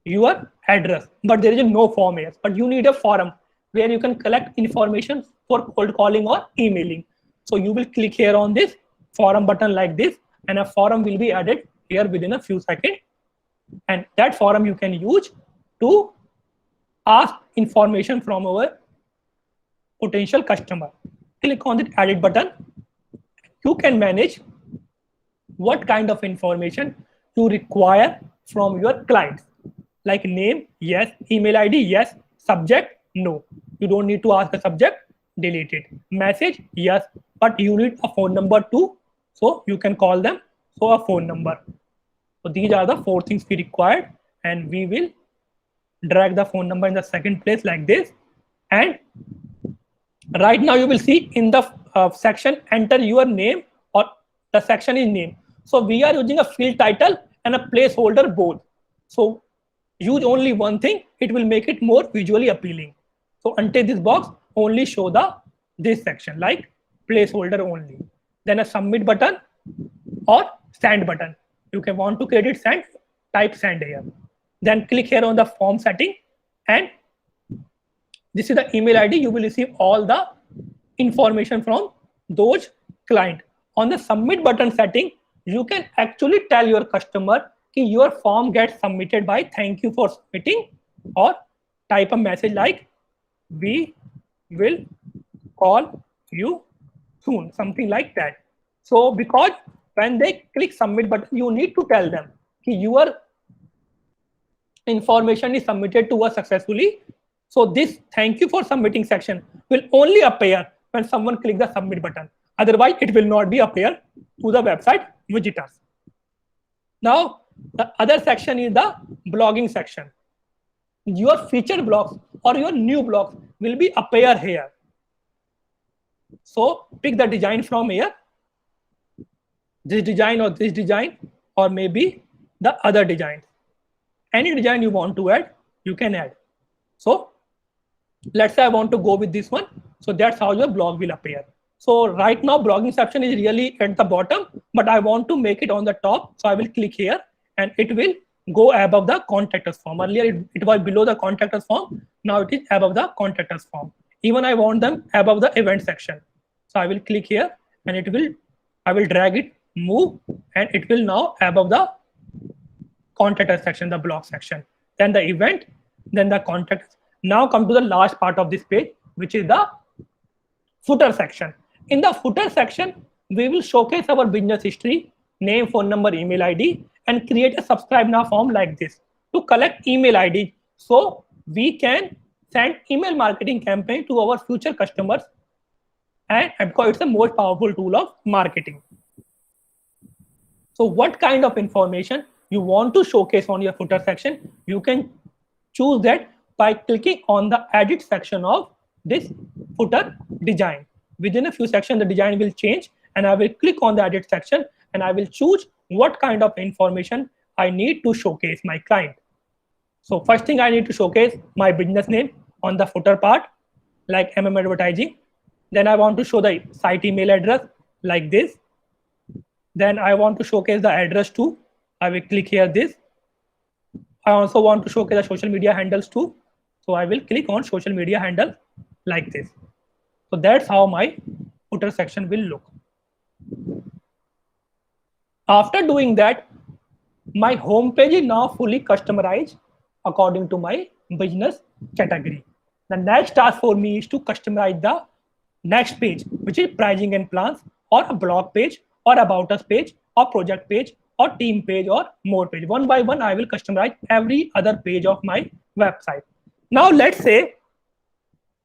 your address. But there is no form here. But you need a forum where you can collect information for cold calling or emailing. So you will click here on this forum button like this, and a forum will be added here within a few seconds. And that forum you can use to ask information from our potential customer. Click on the edit button. You can manage what kind of information you require from your clients, like name, yes, email ID, yes, subject, no. You don't need to ask the subject, delete it. Message, yes, but you need a phone number too, so you can call them, so a phone number. So these are the 4 things we required, and we will drag the phone number in the second place like this. And right now you will see in the section, enter your name, or the section is name. So we are using a field title and a placeholder both. So use only one thing, it will make it more visually appealing. So until this box, only show this section like placeholder only. Then a submit button or send button. You can want to create it send, type send here. Then click here on the form setting, and this is the email ID. You will receive all the information from those client. On the submit button setting, you can actually tell your customer that your form gets submitted by thank you for submitting, or type a message like we will call you soon, something like that. So because when they click submit button, you need to tell them that your information is submitted to us successfully. So this thank you for submitting section will only appear when someone clicks the submit button. Otherwise, it will not be appear to the website visitors. Now, the other section is the blogging section. Your featured blogs or your new blogs will be appear here. So pick the design from here. This design or this design, or maybe the other design. Any design you want to add, you can add. So let's say I want to go with this one. So that's how your blog will appear. So right now blogging section is really at the bottom, but I want to make it on the top. So I will click here, and it will go above the contact us form. Earlier it was below the contact us form. Now it is above the contact us form. Even I want them above the event section. So I will click here, and I will drag it, move, and it will now above the contact us section, the blog section, then the event, then the contact. Now come to the last part of this page, which is the footer section. In the footer section, we will showcase our business history, name, phone number, email ID, and create a subscribe now form like this to collect email ID, so we can send email marketing campaign to our future customers, and because it's the most powerful tool of marketing. So what kind of information you want to showcase on your footer section, you can choose that by clicking on the edit section of this footer design. Within a few sections, the design will change, and I will click on the edit section, and I will choose what kind of information I need to showcase my client. So first thing, I need to showcase my business name on the footer part, like Advertising. Then I want to show the site email address like this. Then I want to showcase the address too. I will click here this. I also want to showcase the social media handles too. So I will click on social media handle like this. So that's how my footer section will look. After doing that, my homepage is now fully customized according to my business category. The next task for me is to customize the next page, which is pricing and plans, or a blog page, or about us page, or project page, or team page or more page. One by one, I will customize every other page of my website. Now let's say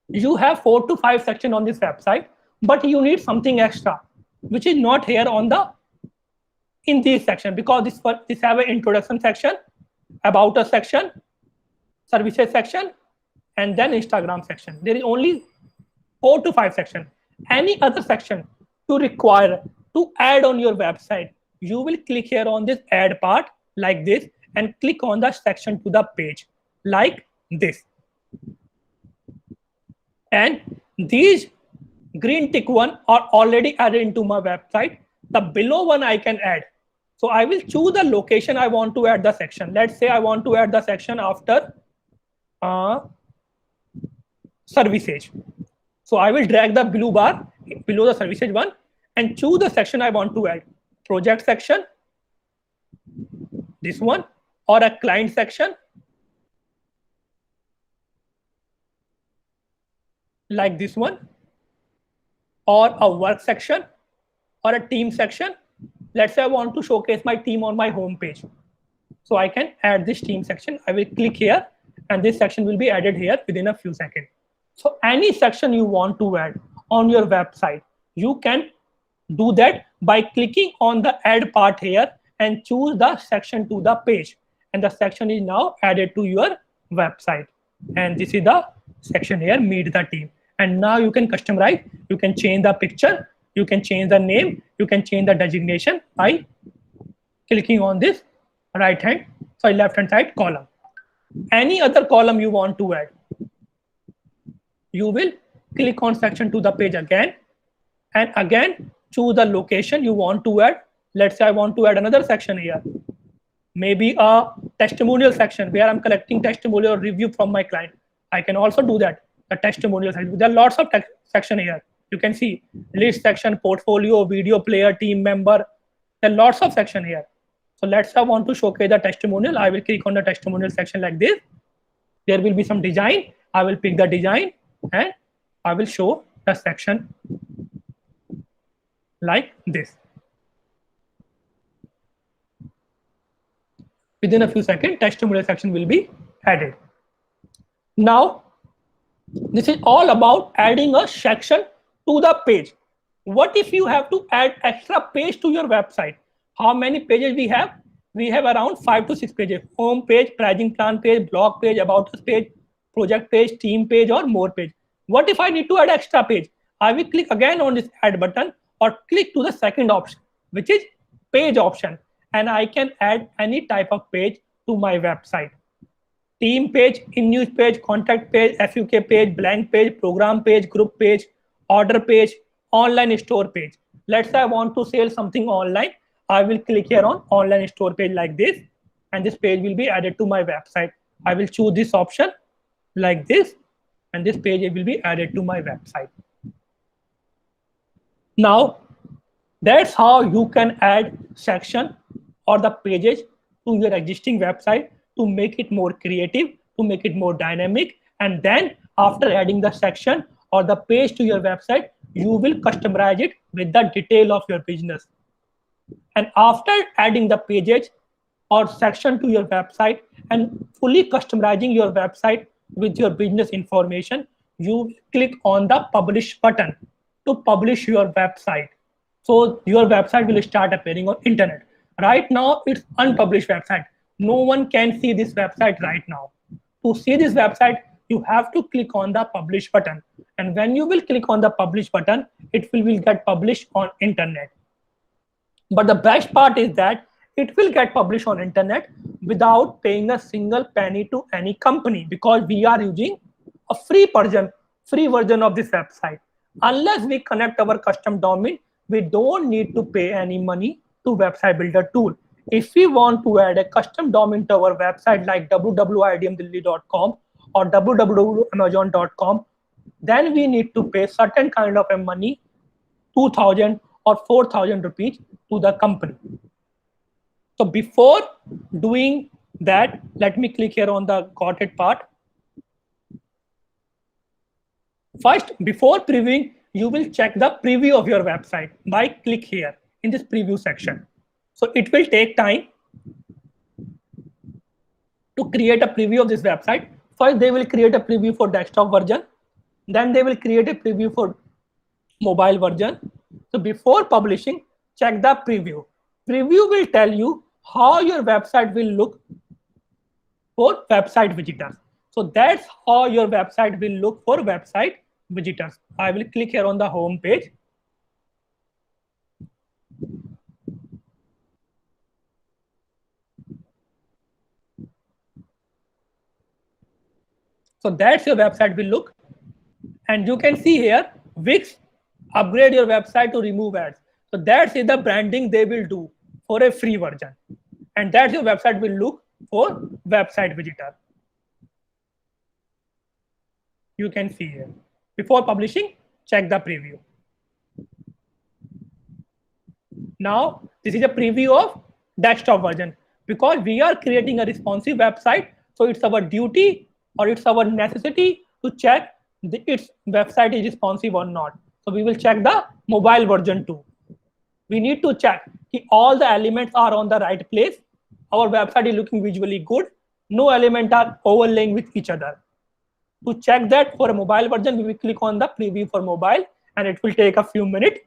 you have 4 to 5 sections on this website, but you need something extra, which is not here on the in this section, because this have an introduction section, about a section, services section, and then Instagram section. There is only 4 to 5 sections. Any other section to require to add on your website, you will click here on this add part like this and click on the section to the page like this. And these green tick one are already added into my website. The below one I can add. So I will choose the location I want to add the section. Let's say I want to add the section after services. So I will drag the blue bar below the services one and choose the section I want to add. Project section, this one, or a client section, like this one, or a work section, or a team section. Let's say I want to showcase my team on my home page. So I can add this team section. I will click here and this section will be added here within a few seconds. So any section you want to add on your website, you can do that by clicking on the add part here and choose the section to the page. And the section is now added to your website. And this is the section here, meet the team. And now you can customize, you can change the picture, you can change the name, you can change the designation by clicking on this left hand side column. Any other column you want to add, you will click on section to the page again, and again choose the location you want to add. Let's say I want to add another section here, maybe a testimonial section where I'm collecting testimonial review from my client. I can also do that. The testimonial section. There are lots of section here. You can see list section, portfolio, video player, team member. There are lots of section here. So let's say I want to showcase the testimonial. I will click on the testimonial section like this. There will be some design. I will pick the design and I will show the section like this. Within a few seconds, testimonial section will be added. Now, this is all about adding a section to the page. What if you have to add extra page to your website? How many pages we have? We have around 5 to 6 pages. Home page, pricing plan page, blog page, about us page, project page, team page, or more page. What if I need to add extra page? I will click again on this add button or click to the second option, which is page option. And I can add any type of page to my website. Team page, in-use page, contact page, FUK page, blank page, program page, group page, order page, online store page. Let's say I want to sell something online. I will click here on online store page like this, and this page will be added to my website. I will choose this option like this, and this page will be added to my website. Now, that's how you can add section or the pages to your existing website to make it more creative, to make it more dynamic. And then after adding the section or the page to your website, you will customize it with the detail of your business. And after adding the pages or section to your website and fully customizing your website with your business information, you click on the publish button to publish your website. So your website will start appearing on internet. Right now, it's unpublished website. No one can see this website right now. To see this website, you have to click on the publish button. And when you will click on the publish button, it will get published on internet. But the best part is that it will get published on internet without paying a single penny to any company, because we are using a free version of this website. Unless we connect our custom domain, we don't need to pay any money to Website Builder tool. If we want to add a custom domain to our website like www.idmdelhi.com or www.amazon.com, then we need to pay certain kind of a money, 2,000 or 4,000 rupees to the company. So before doing that, let me click here on the got it part. First, before previewing, you will check the preview of your website by click here in this preview section. So it will take time to create a preview of this website. First, they will create a preview for desktop version. Then they will create a preview for mobile version. So before publishing, check the preview. Preview will tell you how your website will look for website visitors. So that's how your website will look for website visitors. I will click here on the home page. So that's your website will look. And you can see here, Wix, upgrade your website to remove ads. So that's the branding they will do for a free version. And that's your website will look for website visitor. You can see here. Before publishing, check the preview. Now, this is a preview of desktop version. Because we are creating a responsive website, so it's our duty or it's our necessity to check its website is responsive or not. So we will check the mobile version too. We need to check if all the elements are on the right place. Our website is looking visually good. No elements are overlaying with each other. To check that for a mobile version, we will click on the preview for mobile and it will take a few minutes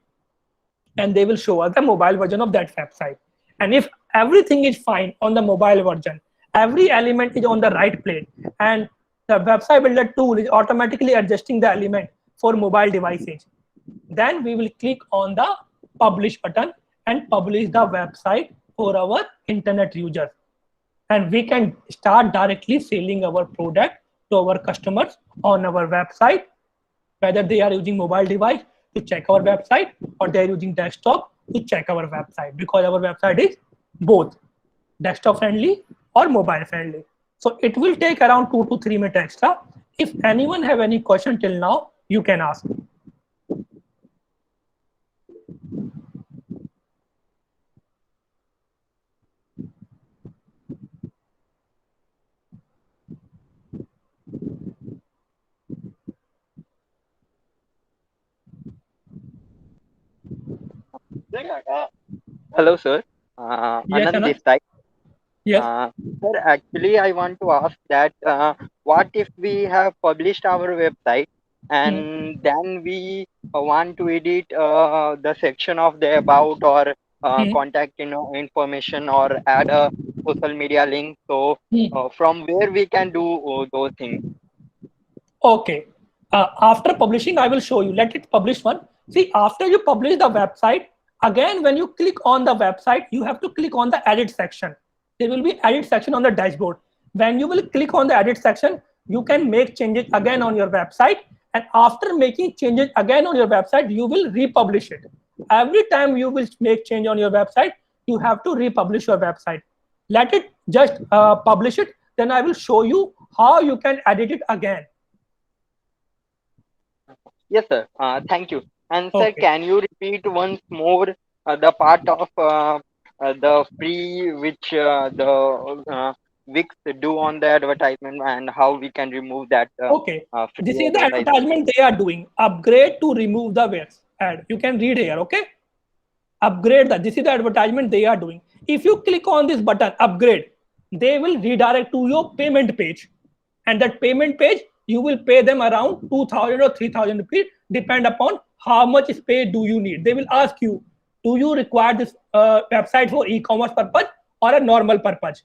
and they will show us the mobile version of that website. And if everything is fine on the mobile version, every element is on the right place, and the website builder tool is automatically adjusting the element for mobile devices, then we will click on the publish button and publish the website for our internet users. And we can start directly selling our product to our customers on our website, whether they are using mobile device to check our website or they're using desktop to check our website, because our website is both desktop friendly or mobile friendly. So it will take around 2 to 3 minutes extra. If anyone have any question till now, you can ask. Hello, sir. Yes, Anand Anand? this side. Yes. Sir, actually, I want to ask that what if we have published our website Hmm. and then we want to edit the section of the about or Hmm. contact information or add a social media link? So, Hmm. from where we can do those things? Okay. After publishing, I will show you. Let it publish one. See, after you publish the website, again, when you click on the website, you have to click on the edit section. There will be edit section on the dashboard. When you will click on the edit section, you can make changes again on your website. And after making changes again on your website, you will republish it. Every time you will make change on your website, you have to republish your website. Let it just publish it. Then I will show you how you can edit it again. Yes, sir. Thank you. And sir, Okay. can you repeat once more the part of the free which the Wix do on the advertisement and how we can remove that Okay. This free is the advertisement? advertisement they are doing. Upgrade to remove the Wix ad. You can read here. Okay. Upgrade that. This is the advertisement they are doing. If you click on this button, upgrade, they will redirect to your payment page. And that payment page, you will pay them around 2,000 or 3,000 rupees, depend upon how much space do you need. They will ask you, do you require this website for e-commerce purpose or a normal purpose?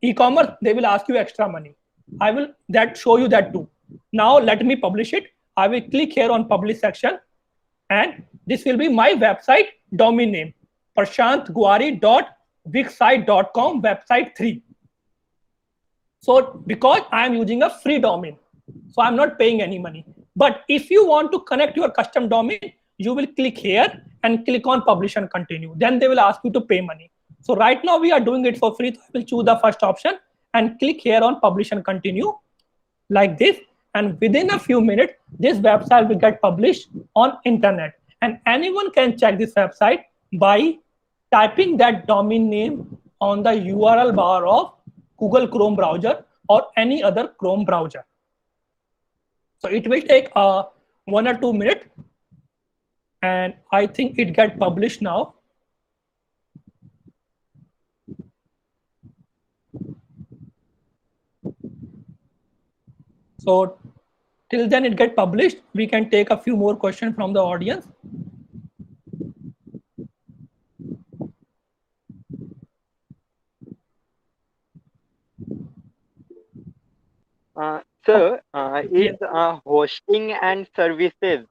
E-commerce, they will ask you extra money. I will that show you that too. Now let me publish it. I will click here on publish section, and this will be my website domain name, prashantguari.wixsite.com website 3. So because I am using a free domain, so I'm not paying any money. But if you want to connect your custom domain, you will click here and click on publish and continue. Then they will ask you to pay money. So right now we are doing it for free. So I will choose the first option and click here on publish and continue like this. And within a few minutes, this website will get published on internet. And anyone can check this website by typing that domain name on the URL bar of Google Chrome browser or any other Chrome browser. So it will take 1 or 2 minutes, and I think it get published now. So till then it get published, we can take a few more questions from the audience. Sir, Yes. is hosting and services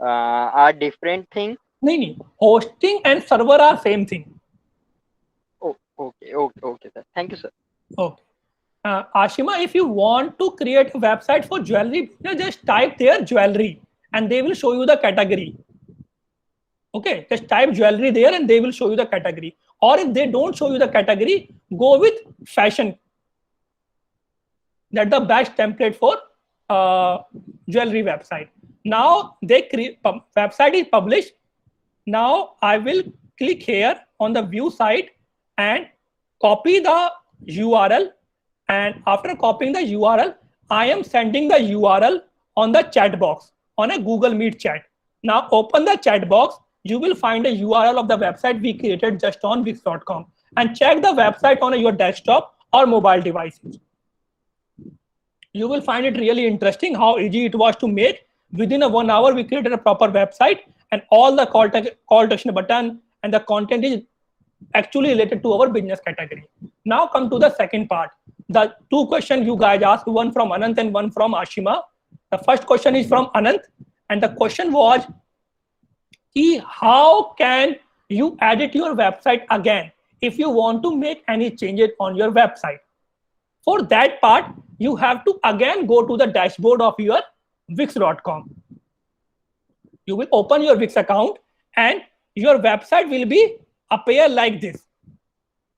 are different things? नहीं, hosting and server are same thing. Oh, okay, sir. Thank you, sir. Okay. Ashima, if you want to create a website for jewelry, just type there jewelry and they will show you the category. Okay, just type jewelry there and they will show you the category. Or if they don't show you the category, go with fashion. That's the best template for jewelry website. Now they create website is published. Now I will click here on the view site and copy the URL. And after copying the URL, I am sending the URL on the chat box on a Google Meet chat. Now open the chat box. You will find a URL of the website we created just on Wix.com and check the website on your desktop or mobile devices. You will find it really interesting how easy it was to make. Within a 1 hour, we created a proper website and all the call to action button and the content is actually related to our business category. Now come to the second part. The two questions you guys asked, one from Anant and one from Ashima. The first question is from Anant and the question was, how can you edit your website again if you want to make any changes on your website? For that part, you have to again go to the dashboard of your Wix.com. You will open your Wix account and your website will be appear like this.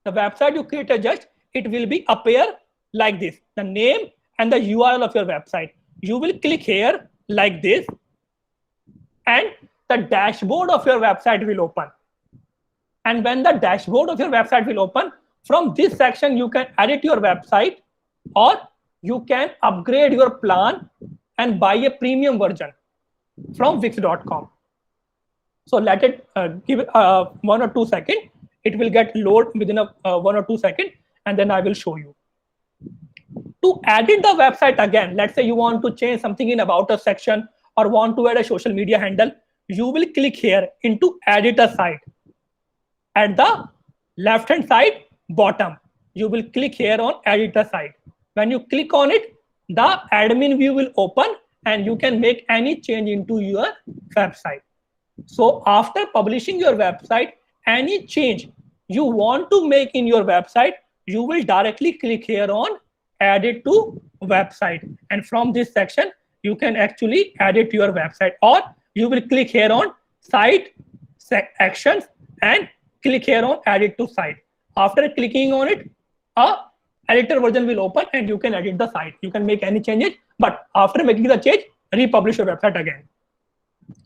The website you created just, it will be appear like this. The name and the URL of your website. You will click here like this and the dashboard of your website will open. And when the dashboard of your website will open, from this section, you can edit your website or you can upgrade your plan and buy a premium version from Wix.com. So let it give it 1 or 2 seconds. It will get load within a 1 or 2 seconds and then I will show you. To edit the website again, let's say you want to change something in about a section or want to add a social media handle, you will click here into edit a site. At the left hand side bottom, you will click here on edit a site. When you click on it, the admin view will open and you can make any change into your website. So after publishing your website, any change you want to make in your website, you will directly click here on edit to website. And from this section, you can actually edit your website or you will click here on site actions and click here on edit to site. After clicking on it, a editor version will open and you can edit the site. You can make any changes, but after making the change, republish your website again.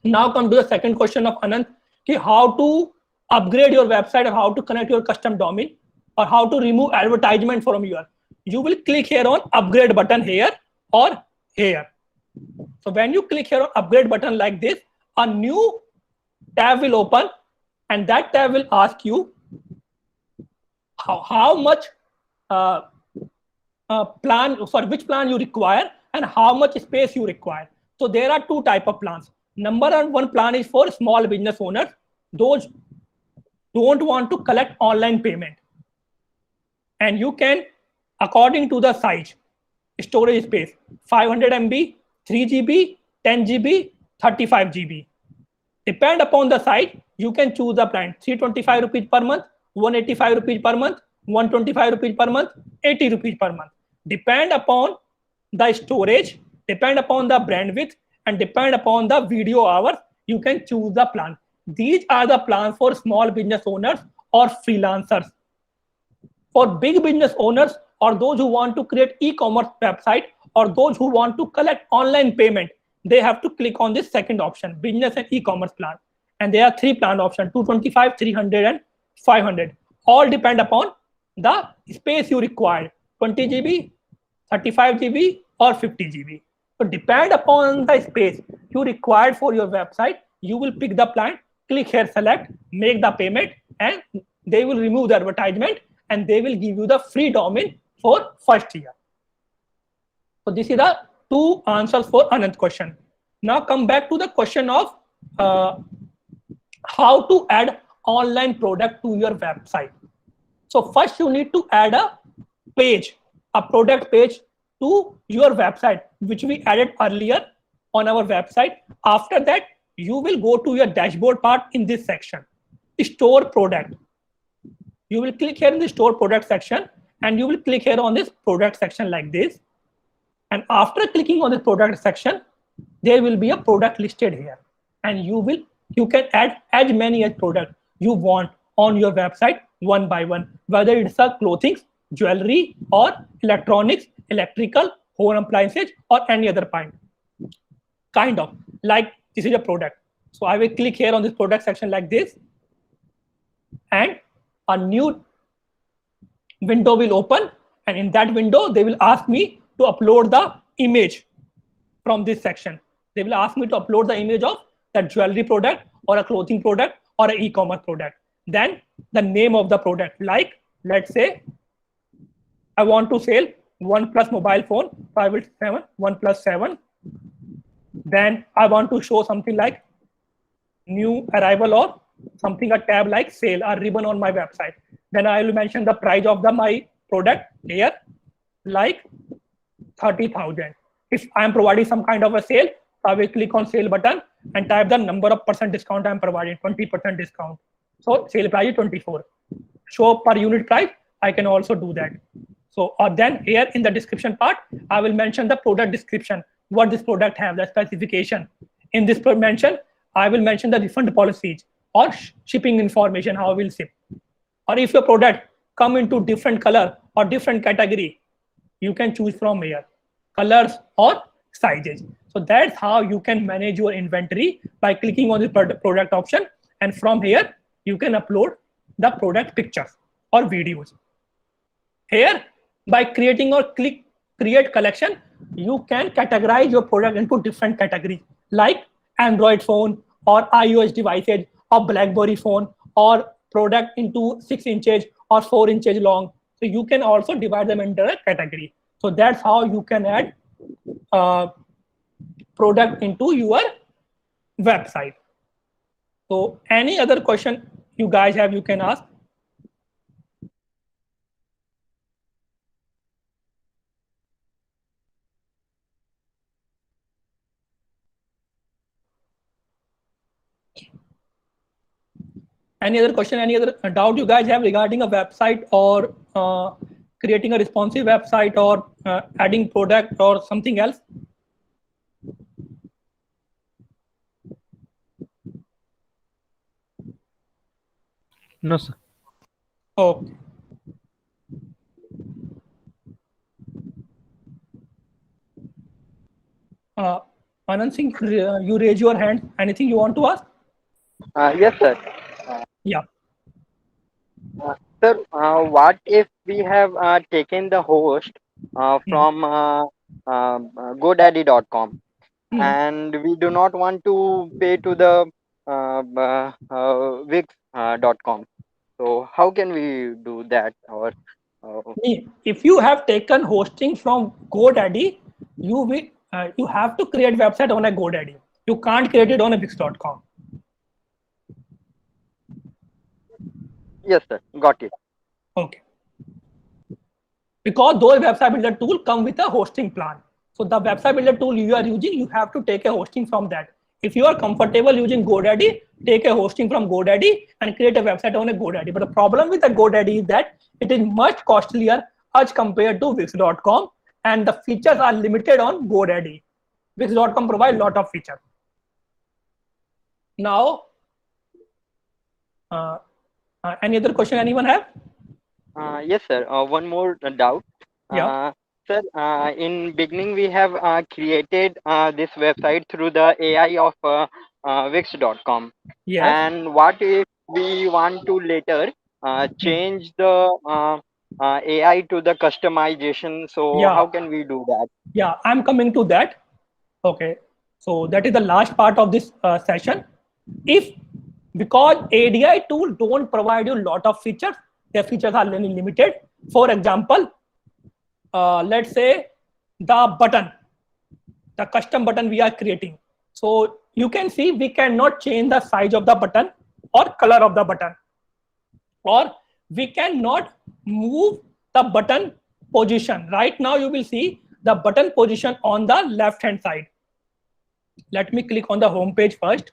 Now come to the second question of Anant, how to upgrade your website or how to connect your custom domain or how to remove advertisement from your. You will click here on upgrade button here or here. So when you click here on upgrade button like this, a new tab will open and that tab will ask you how much which plan you require and how much space you require. So there are two types of plans. Number one plan is for small business owners. Those don't want to collect online payment. And you can, according to the size, storage space, 500 MB, 3 GB, 10 GB, 35 GB. Depend upon the site, you can choose the plan 325 rupees per month, 185 rupees per month, 125 rupees per month, 80 rupees per month. Depend upon the storage, depend upon the bandwidth, and depend upon the video hours, you can choose the plan. These are the plans for small business owners or freelancers. For big business owners or those who want to create e-commerce website or those who want to collect online payment, they have to click on this second option, business and e-commerce plan. And there are three plan options, 225, 300 and 500. All depend upon the space you require, 20 GB, 35 GB or 50 GB. So depend upon the space you require for your website, you will pick the plan, click here, select, make the payment, and they will remove the advertisement and they will give you the free domain for first year. So this is the two answers for Anand's question. Now come back to the question of how to add online product to your website. So first you need to add a page, a product page to your website, which we added earlier on our website. After that, you will go to your dashboard part in this section, store product. You will click here in the store product section, and you will click here on this product section like this. And after clicking on the product section, there will be a product listed here, and you can add as many as product you want on your website one by one, whether it's a clothing, jewelry, or electronics, electrical, home appliances, or any other kind of like this is a product. So I will click here on this product section like this, and a new window will open, and in that window they will ask me to upload the image from this section. They will ask me to upload the image of that jewelry product or a clothing product or an e-commerce product. Then the name of the product, like let's say I want to sell OnePlus mobile phone, so I will say OnePlus 7. Then I want to show something like new arrival or something, a tab like sale or ribbon on my website. Then I will mention the price of my product here, like 30,000. If I am providing some kind of a sale, I will click on sale button and type the number of percent discount I am providing, 20% discount. So sale price is 24. Show per unit price, I can also do that. So then here in the description part, I will mention the product description, what this product have, the specification. In this mention, I will mention the refund policies or shipping information, how I will ship. Or if your product come into different color or different category, you can choose from here, colors or sizes. So that's how you can manage your inventory by clicking on the product option. And from here, you can upload the product pictures or videos. Here, by creating or create collection, you can categorize your product into different categories like Android phone or iOS devices or BlackBerry phone or product into 6 inches or 4 inches long. So you can also divide them into a category. So that's how you can add product into your website. So any other question you guys have, you can ask. Any other question, any other doubt you guys have regarding a website or creating a responsive website or adding product or something else? No, sir. Okay. Anand Singh, you raise your hand. Anything you want to ask? Yes, sir. Yeah. Sir, what if we have taken the host from GoDaddy.com and we do not want to pay to the Wix.com? So how can we do that? Or if you have taken hosting from GoDaddy, you have to create website on a GoDaddy. You can't create it on a Wix.com. yes, sir. Got it. Okay. Because those website builder tool come with a hosting plan. So the website builder tool you are using, you have to take a hosting from that. If you are comfortable using GoDaddy, take a hosting from GoDaddy and create a website on a GoDaddy. But the problem with the GoDaddy is that it is much costlier as compared to Wix.com, and the features are limited on GoDaddy. Wix.com provides a lot of features. Now, any other question anyone have? Yes, sir. One more doubt. Yeah. Sir, in beginning we have created this website through the AI of Wix.com. Yes. And what if we want to later change the AI to the customization? So Yeah. how can we do that? Yeah, I'm coming to that. Okay, so that is the last part of this session. Because ADI tool don't provide you a lot of features, their features are really limited. For example, let's say the button. the custom button we are creating. So you can see we cannot change the size of the button or color of the button, or we cannot move the button position. Right now you will see the button position on the left hand side. Let me click on the home page first.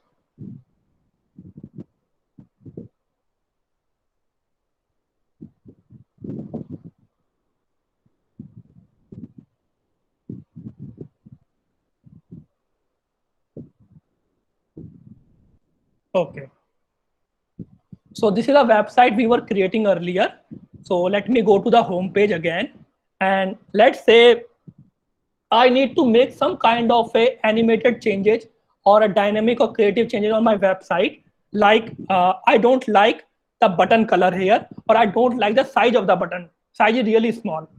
Okay. So this is a website we were creating earlier. So let me go to the home page again. And let's say I need to make some kind of a animated changes or a dynamic or creative changes on my website. Like I don't like the button color here, or I don't like the size of the button. Size is really small.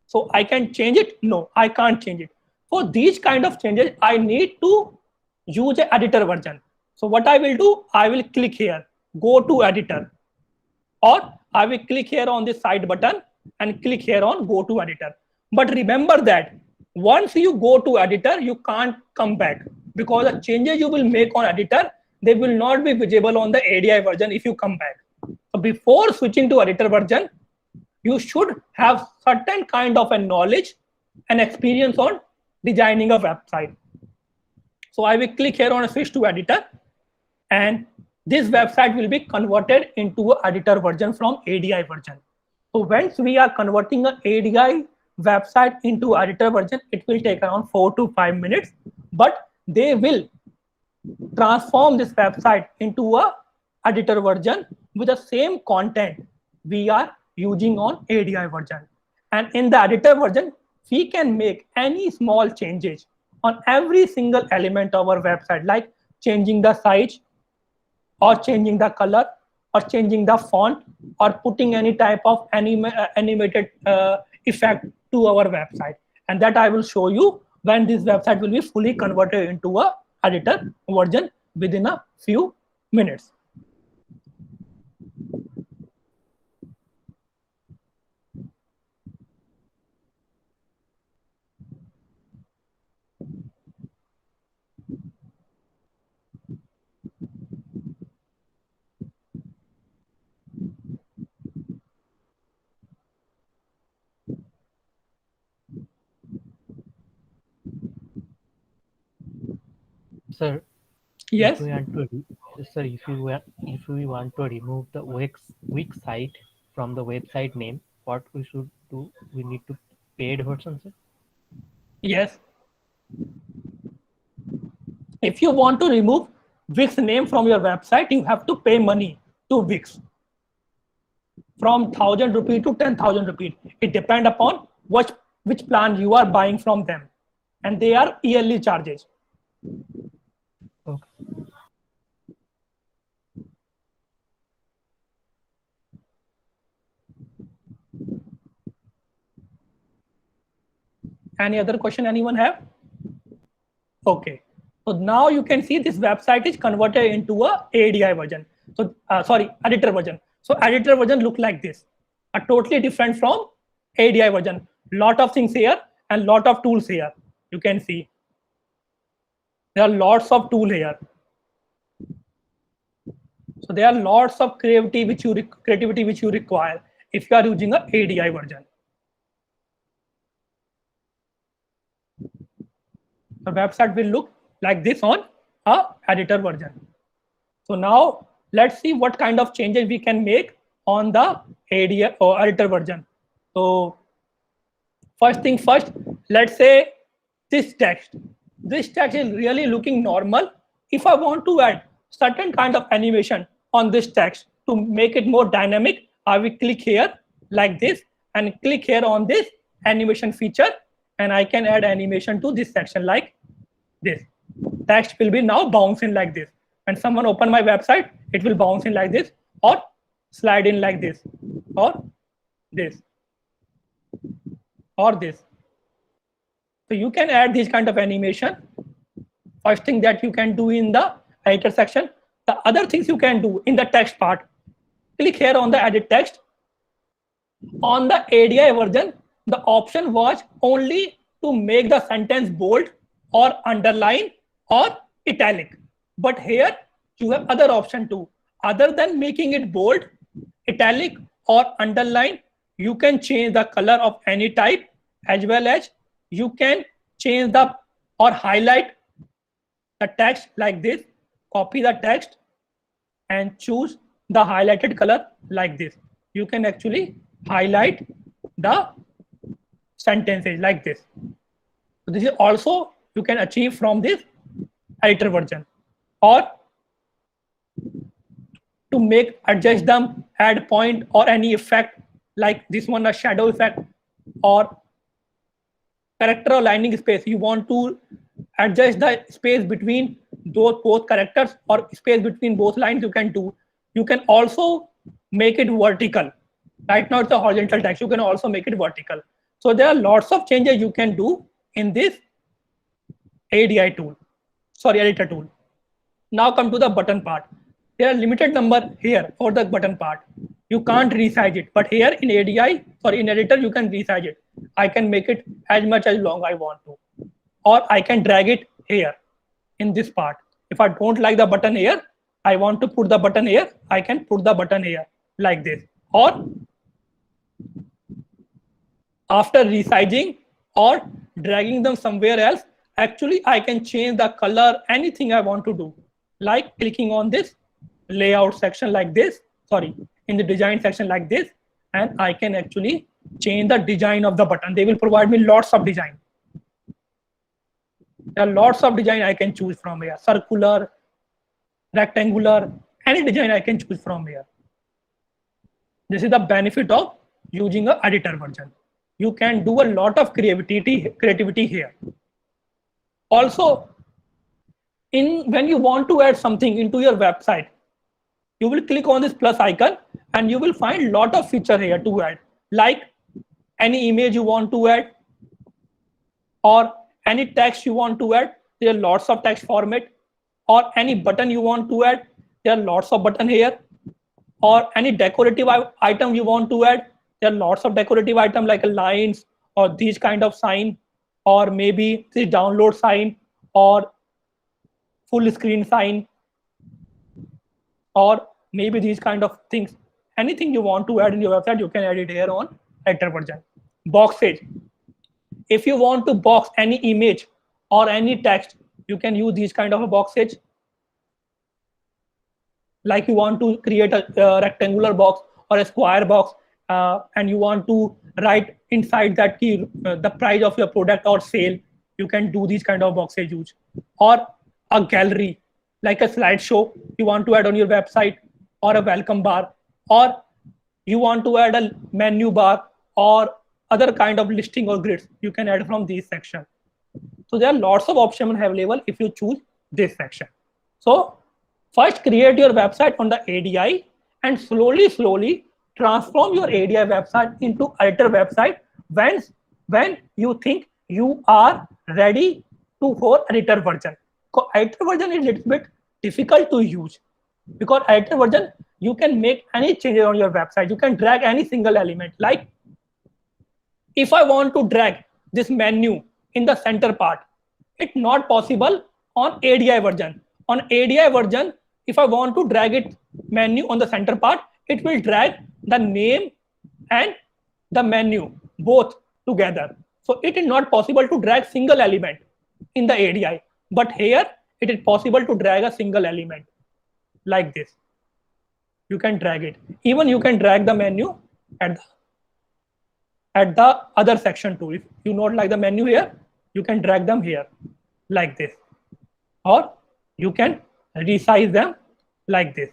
So I can change it? No, I can't change it. For these kind of changes, I need to use an editor version. So what I will do, I will click here, go to editor, or I will click here on this side button and click here on go to editor. But remember that once you go to editor, you can't come back, because the changes you will make on editor, they will not be visible on the ADI version if you come back. So before switching to editor version, you should have certain kind of a knowledge and experience on designing a website. So I will click here on a switch to editor, and this website will be converted into an editor version from ADI version. So once we are converting an ADI website into editor version, it will take around 4 to 5 minutes, but they will transform this website into a editor version with the same content we are using on ADI version. And in the editor version, we can make any small changes on every single element of our website, like changing the size, or changing the color, or changing the font, or putting any type of animated effect to our website. And that I will show you when this website will be fully converted into a editor version within a few minutes. Sir, Yes. if we want to, sir, if we want to remove the Wix site from the website name, what we should do? We need to paid version, sir. Yes. If you want to remove Wix name from your website, you have to pay money to Wix from 1,000 rupees to 10,000 rupees. It depends upon which plan you are buying from them, and they are yearly charges. Okay. Any other question anyone have? Okay. So now you can see this website is converted into a ADI version. So sorry, editor version. So editor version look like this, a totally different from ADI version. Lot of things here and lot of tools here. You can see there are lots of tools here. So there are lots of creativity which you require if you are using a ADI version. The website will look like this on a editor version. So now let's see what kind of changes we can make on the ADI or editor version. So first thing first, let's say this text. This text is really looking normal. If I want to add certain kind of animation on this text to make it more dynamic, I will click here like this and click here on this animation feature, and I can add animation to this section like this. Text will be now bouncing like this. When someone open my website, it will bounce in like this, or slide in like this, or this, or this. So you can add this kind of animation. First thing that you can do in the editor section. The other things you can do in the text part, click here on the edit text. On the ADI version, the option was only to make the sentence bold or underline or italic. But here you have other option too. Other than making it bold, italic or underline, you can change the color of any type, as well as you can change the or highlight the text like this, copy the text and choose the highlighted color like this. You can actually highlight the sentences like this. So this is also you can achieve from this editor version. Or to make adjust them, add point or any effect like this one, a shadow effect or character aligning space. You want to adjust the space between those both characters or space between both lines, you can do. You can also make it vertical. Right now it's a horizontal text. You can also make it vertical. So there are lots of changes you can do in this ADI tool, sorry, editor tool. Now come to the button part. There are limited number here for the button part. You can't resize it, but here in ADI, sorry, in editor, you can resize it. I can make it as much as long I want to, or I can drag it here in this part. If I don't like the button here, I want to put the button here, I can put the button here like this. Or after resizing or dragging them somewhere else, actually I can change the color, anything I want to do, like clicking on this layout section like this, sorry, in the design section like this, and I can actually change the design of the button. They will provide me lots of design. There are lots of design I can choose from here, circular, rectangular, any design I can choose from here. This is the benefit of using an editor version. You can do a lot of creativity here. Also, when you want to add something into your website, you will click on this plus icon and you will find lot of feature here to add, like any image you want to add or any text you want to add. There are lots of text format, or any button you want to add. There are lots of button here, or any decorative item you want to add. There are lots of decorative item like lines or these kind of sign, or maybe this download sign or full screen sign, or maybe these kind of things. Anything you want to add in your website, you can add it here on editor version. Boxes. If you want to box any image or any text, you can use these kind of a boxes. Like you want to create a rectangular box or a square box, and you want to write inside that key the price of your product or sale, you can do these kind of boxes use. Or a gallery, like a slideshow you want to add on your website, or a welcome bar, or you want to add a menu bar or other kind of listing or grids, you can add from this section. So there are lots of options available if you choose this section. So first create your website on the ADI and slowly transform your ADI website into editor website when you think you are ready for editor version. Because editor version is a little bit difficult to use, because editor version you can make any changes on your website. You can drag any single element. Like if I want to drag this menu in the center part, it's not possible on ADI version. On ADI version, if I want to drag it menu on the center part, it will drag the name and the menu both together. So it is not possible to drag single element in the ADI. But here it is possible to drag a single element like this. You can drag it. Even you can drag the menu at the other section too. If you not like the menu here, you can drag them here like this, or you can resize them like this.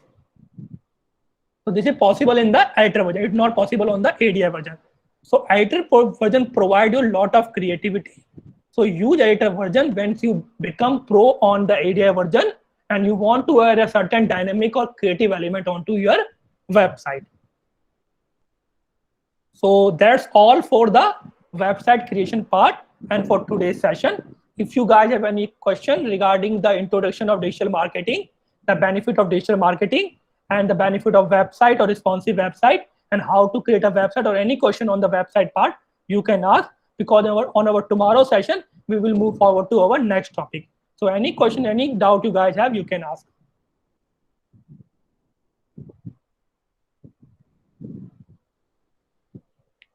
So this is possible in the editor version. It's not possible on the ADI version. So editor version provides you a lot of creativity. So use editor version once you become pro on the ADI version and you want to add a certain dynamic or creative element onto your website. So that's all for the website creation part and for today's session. If you guys have any question regarding the introduction of digital marketing, the benefit of digital marketing, and the benefit of website or responsive website, and how to create a website, or any question on the website part, you can ask. because on our tomorrow session, we will move forward to our next topic. So any question, any doubt you guys have, you can ask.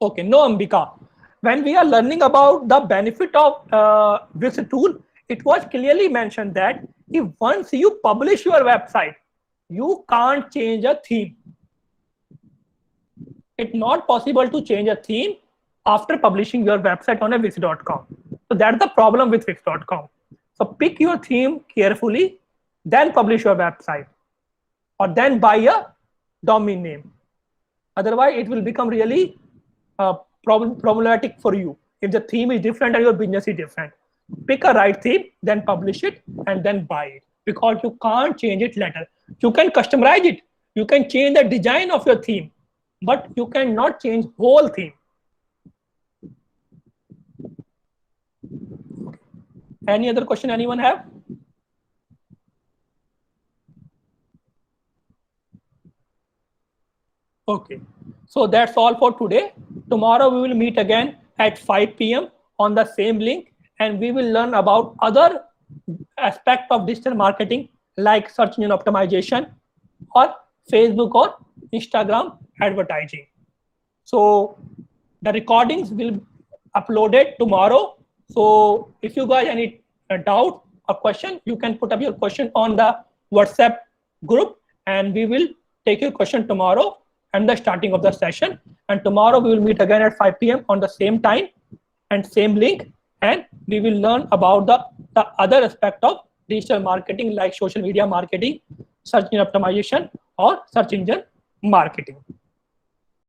Okay, no, Ambika. When we are learning about the benefit of Wix tool, it was clearly mentioned that if once you publish your website, you can't change a theme. It's not possible to change a theme after publishing your website on a Wix.com. So that's the problem with Wix.com. So pick your theme carefully, then publish your website, or then buy a domain name. Otherwise, it will become really problematic for you if the theme is different and your business is different. Pick a right theme, then publish it, and then buy it, because you can't change it later. You can customize it, you can change the design of your theme, but you cannot change whole theme. Any other question anyone have? Okay, so that's all for today. Tomorrow we will meet again at 5 p.m. on the same link, and we will learn about other aspects of digital marketing like search engine optimization or Facebook or Instagram advertising. So the recordings will be uploaded tomorrow. So if you guys any doubt or question, you can put up your question on the WhatsApp group, and we will take your question tomorrow and the starting of the session. And tomorrow we will meet again at 5 p.m. on the same time and same link, and we will learn about the other aspect of digital marketing like social media marketing, search engine optimization, or search engine marketing.